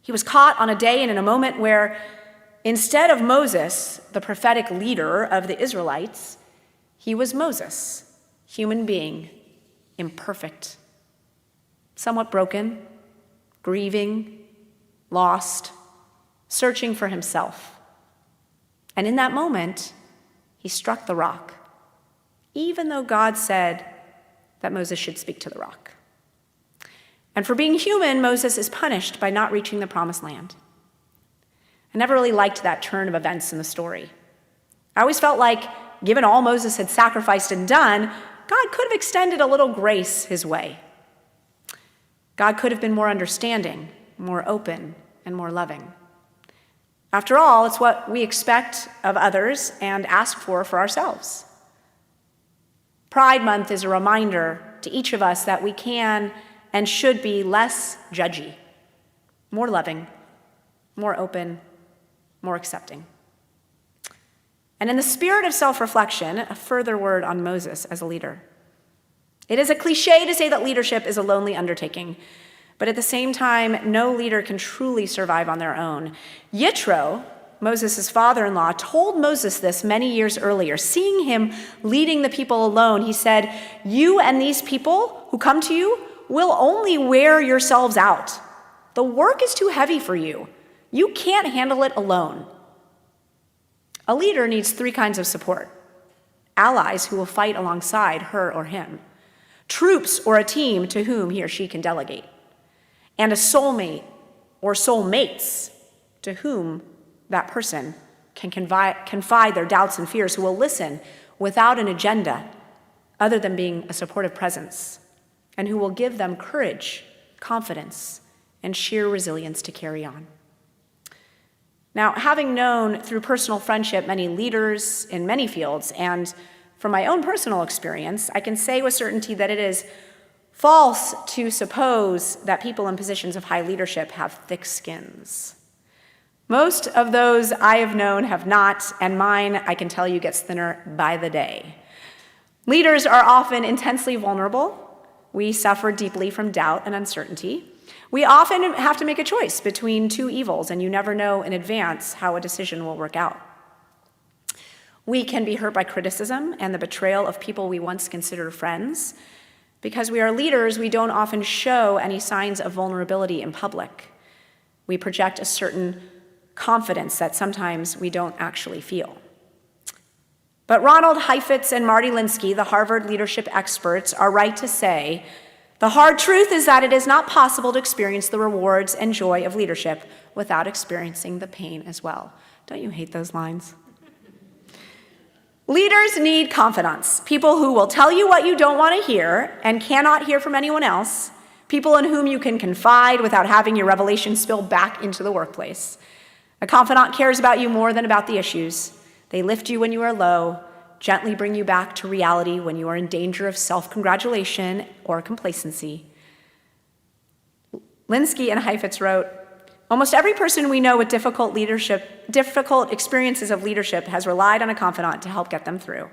He was caught on a day and in a moment where, instead of Moses, the prophetic leader of the Israelites, he was Moses, human being, imperfect, somewhat broken, grieving, lost, searching for himself. And in that moment, he struck the rock, even though God said that Moses should speak to the rock. And for being human, Moses is punished by not reaching the promised land. I never really liked that turn of events in the story. I always felt like, given all Moses had sacrificed and done, God could have extended a little grace his way. God could have been more understanding, more open, and more loving. After all, it's what we expect of others and ask for ourselves. Pride Month is a reminder to each of us that we can and should be less judgy, more loving, more open, more accepting. And in the spirit of self-reflection, a further word on Moses as a leader. It is a cliche to say that leadership is a lonely undertaking, but at the same time, no leader can truly survive on their own. Yitro, Moses' father-in-law, told Moses this many years earlier. Seeing him leading the people alone, he said, "You and these people who come to you will only wear yourselves out. The work is too heavy for you. You can't handle it alone." A leader needs three kinds of support: allies who will fight alongside her or him, troops or a team to whom he or she can delegate, and a soulmate or soulmates to whom that person can confide their doubts and fears, who will listen without an agenda other than being a supportive presence, and who will give them courage, confidence, and sheer resilience to carry on. Now, having known through personal friendship many leaders in many fields, and from my own personal experience, I can say with certainty that it is false to suppose that people in positions of high leadership have thick skins. Most of those I have known have not, and mine, I can tell you, gets thinner by the day. Leaders are often intensely vulnerable. We suffer deeply from doubt and uncertainty. We often have to make a choice between two evils, and you never know in advance how a decision will work out. We can be hurt by criticism and the betrayal of people we once considered friends. Because we are leaders, we don't often show any signs of vulnerability in public. We project a certain confidence that sometimes we don't actually feel. But Ronald Heifetz and Marty Linsky, the Harvard leadership experts, are right to say, the hard truth is that it is not possible to experience the rewards and joy of leadership without experiencing the pain as well. Don't you hate those lines? Leaders need confidants, people who will tell you what you don't want to hear and cannot hear from anyone else, people in whom you can confide without having your revelation spill back into the workplace. A confidant cares about you more than about the issues. They lift you when you are low, gently bring you back to reality when you are in danger of self-congratulation or complacency. Linsky and Heifetz wrote, almost every person we know with difficult experiences of leadership has relied on a confidant to help get them through.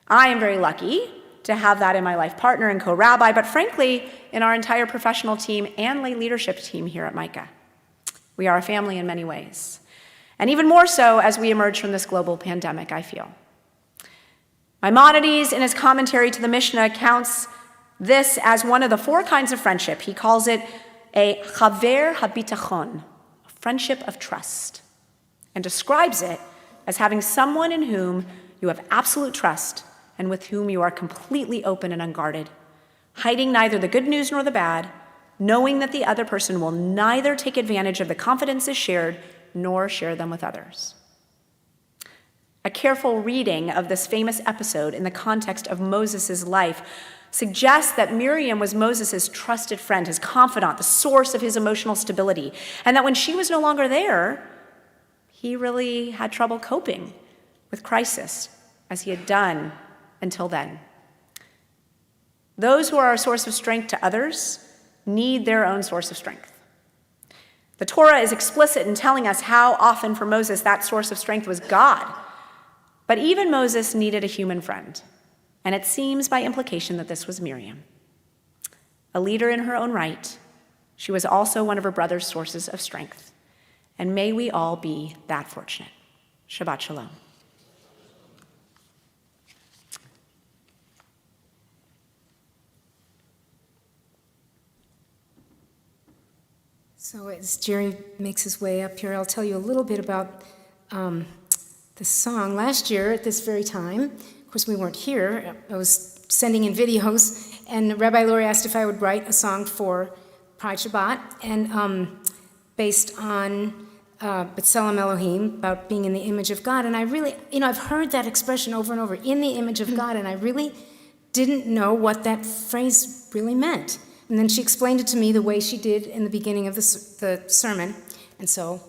I am very lucky to have that in my life partner and co-rabbi, but frankly, in our entire professional team and lay leadership team here at Micah. We are a family in many ways, and even more so as we emerge from this global pandemic, I feel. Maimonides, in his commentary to the Mishnah, counts this as one of the four kinds of friendship. He calls it a chaver habitachon, a friendship of trust, and describes it as having someone in whom you have absolute trust and with whom you are completely open and unguarded, hiding neither the good news nor the bad, knowing that the other person will neither take advantage of the confidences shared nor share them with others. A careful reading of this famous episode in the context of Moses' life suggests that Miriam was Moses' trusted friend, his confidant, the source of his emotional stability, and that when she was no longer there, he really had trouble coping with crisis, as he had done until then. Those who are a source of strength to others need their own source of strength. The Torah is explicit in telling us how often for Moses that source of strength was God. But even Moses needed a human friend, and it seems by implication that this was Miriam. A leader in her own right, she was also one of her brother's sources of strength. And may we all be that fortunate. Shabbat shalom. So as Jerry makes his way up here, I'll tell you a little bit about the song. Last year at this very time, of course we weren't here, I was sending in videos, and Rabbi Lori asked if I would write a song for Pride Shabbat, and based on B'Tselem Elohim, about being in the image of God. And I really, I've heard that expression over and over, in the image of God, and I really didn't know what that phrase really meant. And then she explained it to me the way she did in the beginning of the sermon, and so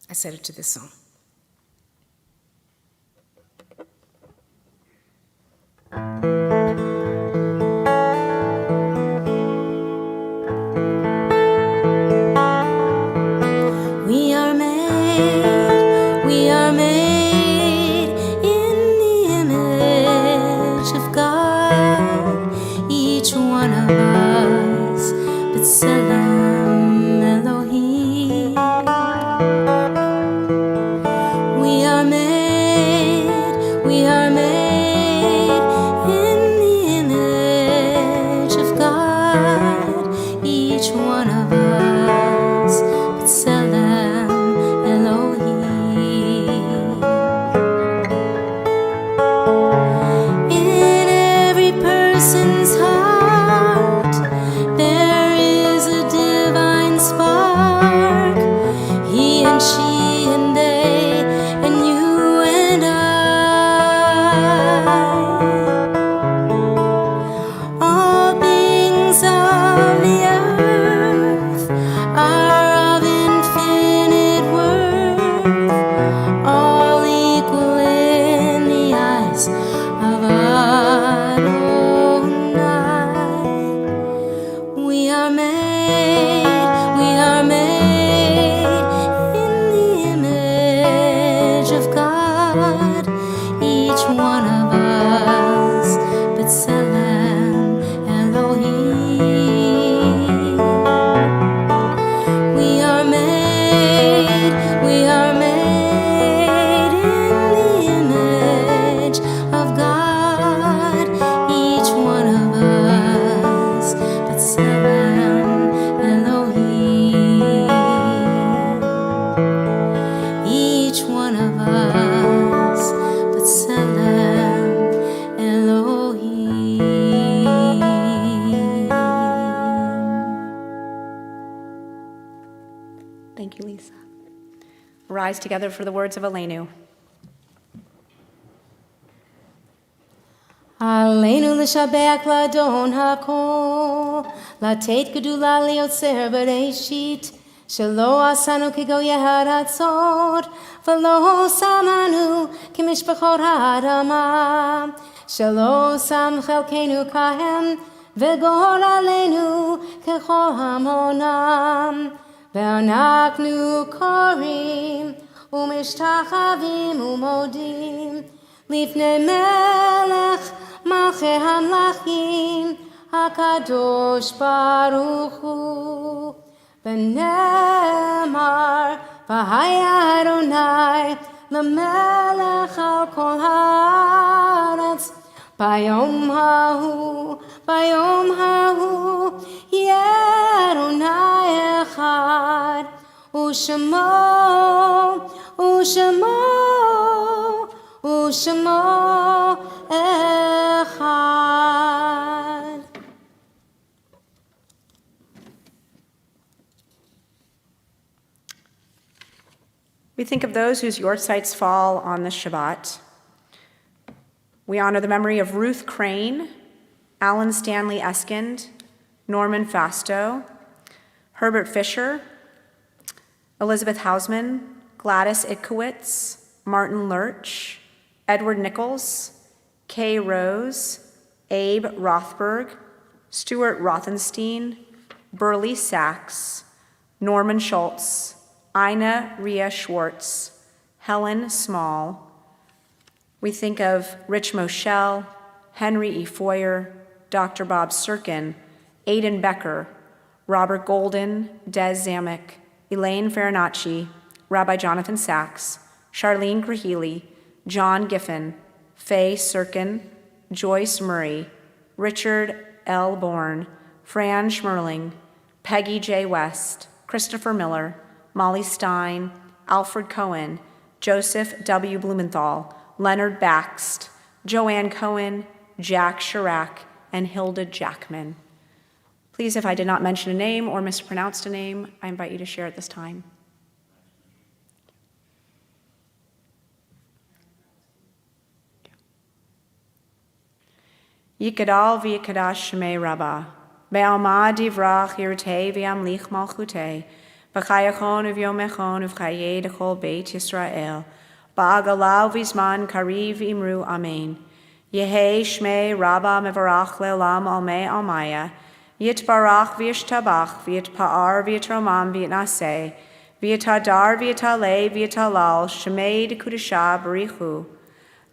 I set it to this song. We are made in the image of God, each one of us, B'Tselem Elohim. Thank you, Lisa. Rise together for the words of Aleinu. עלינו לשבח לאדון הכל, לתת גדולה ליוצר בראשית, שלא עשנו כגויי הארצות, ולא שמנו כמשפחות האדמה, שלא שם חלקנו כהם, וגורלנו ככל המונם, ואנחנו קוראים ומשתחווים ומודים, לפני מלך מלכי המלכים, הקדוש ברוך הוא. ונאמר, והיה אדוני למלך על כל הארץ, ביום ההוא, יהיה אדוני אחד, ושמו אחד. We think of those whose yortzites fall on this Shabbat. We honor the memory of Ruth Crane, Alan Stanley Eskind, Norman Fasto, Herbert Fisher, Elizabeth Hausman, Gladys Itkowitz, Martin Lurch, Edward Nichols, Kay Rose, Abe Rothberg, Stuart Rothenstein, Burley Sachs, Norman Schultz, Ina Ria Schwartz, Helen Small. We think of Rich Moschel, Henry E. Foyer, Dr. Bob Sirkin, Aidan Becker, Robert Golden, Des Zamek, Elaine Farinacci, Rabbi Jonathan Sachs, Charlene Grahili, John Giffen, Faye Sirkin, Joyce Murray, Richard L. Bourne, Fran Schmerling, Peggy J. West, Christopher Miller, Molly Stein, Alfred Cohen, Joseph W. Blumenthal, Leonard Baxt, Joanne Cohen, Jack Chirac, and Hilda Jackman. Please, if I did not mention a name or mispronounced a name, I invite you to share at this time. Yikadal v'yikadash shemei Rabbah, be'alma divrach yirtei v'yamlich malchutei, v'chayachon uv'yomechon uv'chayei dechol beit Yisrael, ba'agalau v'zman kariv imru amen. Yehei shmei Rabbah mevarach le'olam almei almaya, yitbarach v'yishtabach v'yitpa'ar v'yitromam v'yitnaseh, v'yitadar v'yitalei v'yitalal shemei dekudesha barichu,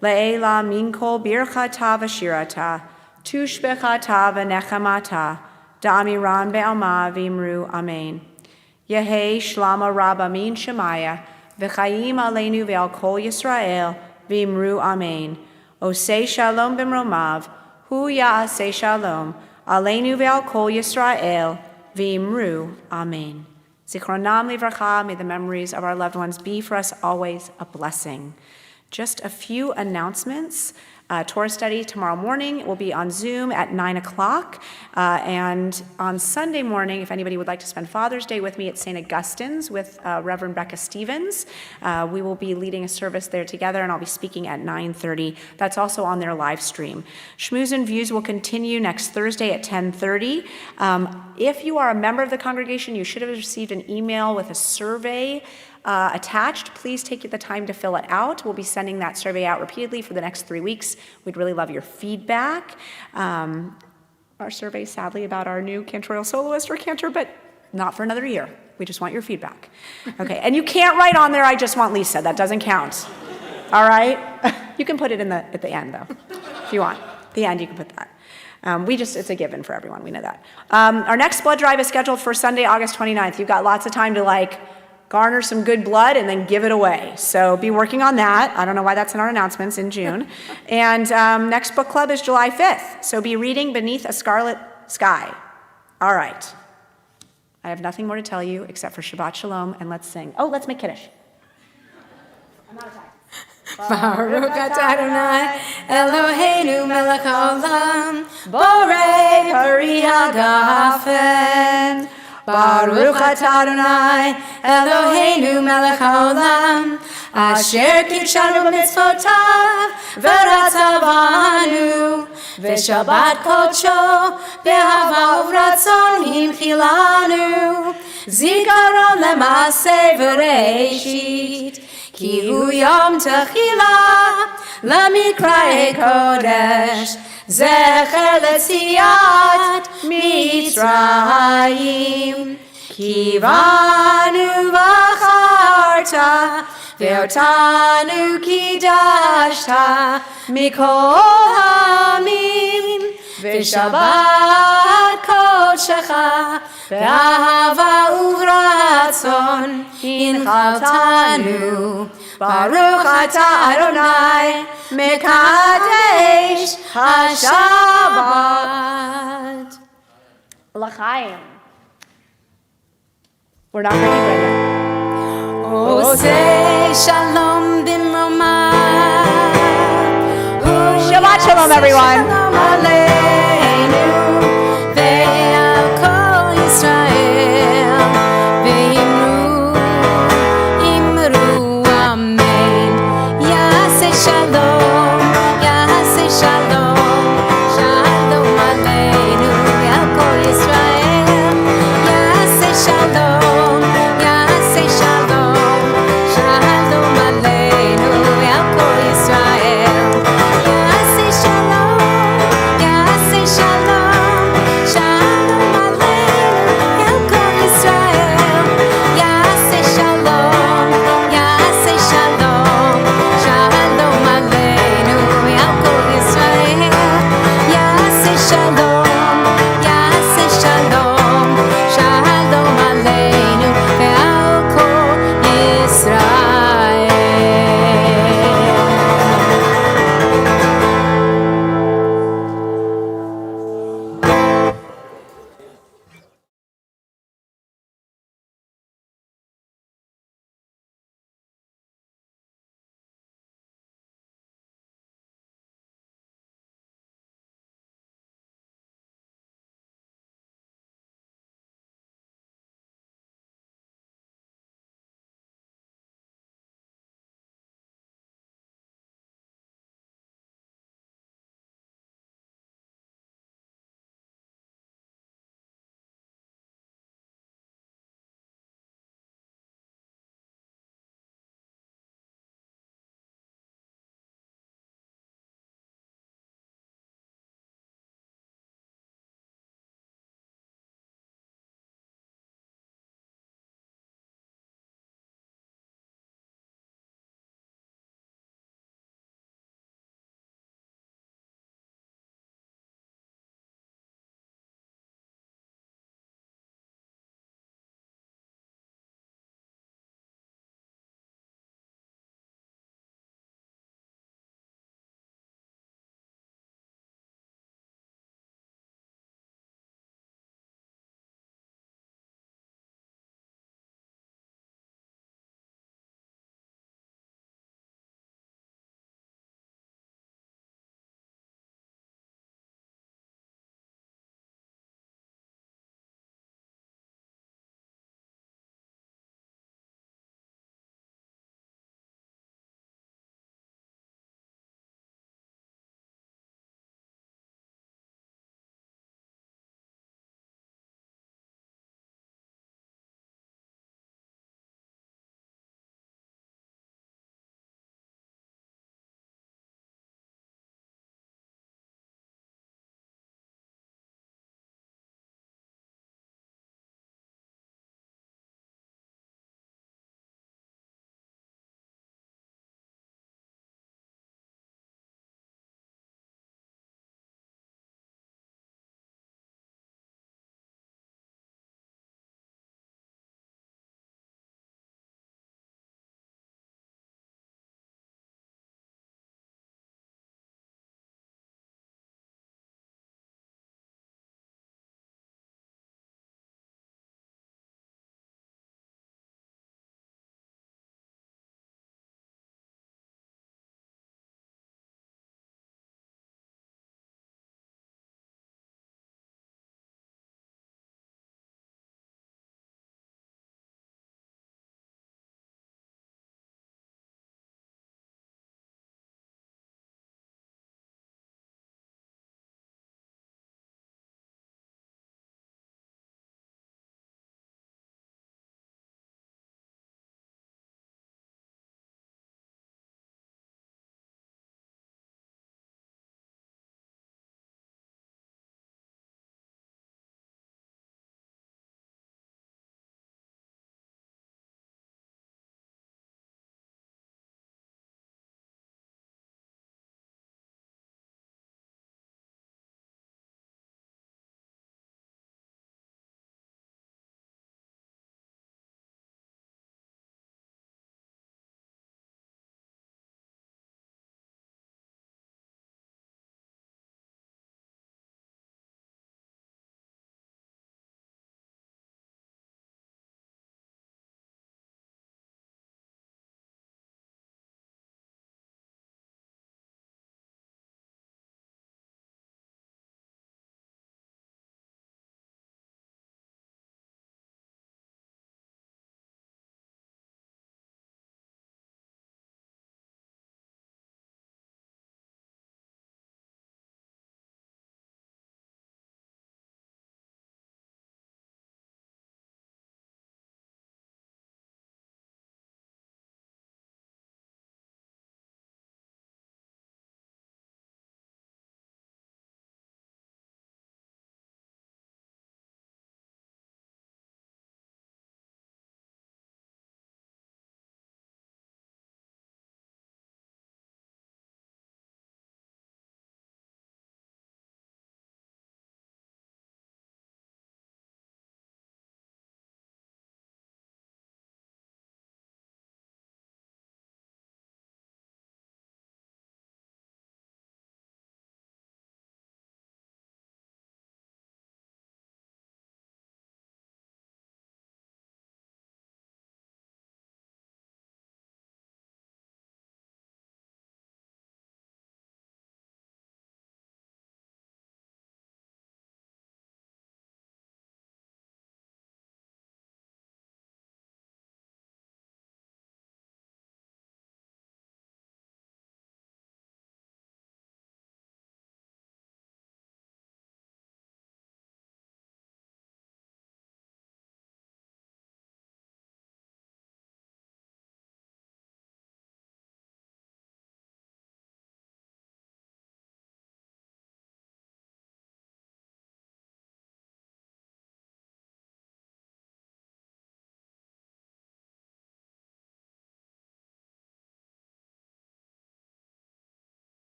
le'ela minkol birchata v'shirata, tushbechata v'nechamata, da'amiran be'alma v'imru amen. Yehei shlama Rabbah min shemaya, v'chayim aleinu ve'al kol Yisrael, v'imru amen. Osei shalom b'mromav, hu ya'aseh shalom, aleinu ve'al kol Yisrael, v'imru amen. Zichronam livracha, may the memories of our loved ones be for us always a blessing. Just a few announcements. Torah study tomorrow morning will be on Zoom at 9 o'clock. And on Sunday morning, if anybody would like to spend Father's Day with me at St. Augustine's with Reverend Becca Stevens, we will be leading a service there together, and I'll be speaking at 9:30. That's also on their live stream. Shmooze and Views will continue next Thursday at 10:30. If you are a member of the congregation, you should have received an email with a survey attached. Please take the time to fill it out. We'll be sending that survey out repeatedly for the next 3 weeks. We'd really love your feedback. Our survey, sadly, about our new cantorial soloist or cantor, but not for another year. We just want your feedback. Okay, and you can't write on there, I just want Lisa. That doesn't count. All right? You can put it at the end, though, if you want. At the end, you can put that. It's a given for everyone. We know that. Our next blood drive is scheduled for Sunday, August 29th. You've got lots of time to, garner some good blood and then give it away. So be working on that. I don't know why that's in our announcements in June. And next book club is July 5th. So be reading Beneath a Scarlet Sky. All right. I have nothing more to tell you except for Shabbat Shalom, and let's sing. Oh, let's make Kiddush. I'm out of time. Baruch atah Adonai Eloheinu melech haolam borei pari hagafen Baruch atah Adonai, Eloheinu melech haolam, asher kidshanu b'mitzvotav, v'ratzavanu, v'shabbat kodsho, b'ahava uvratzon himchilanu, zikaron lema'aseh v'reishit, ki hu yom techila, lemikra'ei kodesh, zecher letziat Mitzrayim, kivanu v'acharta, ve'otanu kidashta, mikol hamim, v'shabbat kodshecha, ve'ahava uvratzon, inchaltanu, Baruch atah Adonai, mekadesh haShabbat. L'chaim. We're not ready yet. Oseh shalom bimromah. Shabbat shalom, everyone.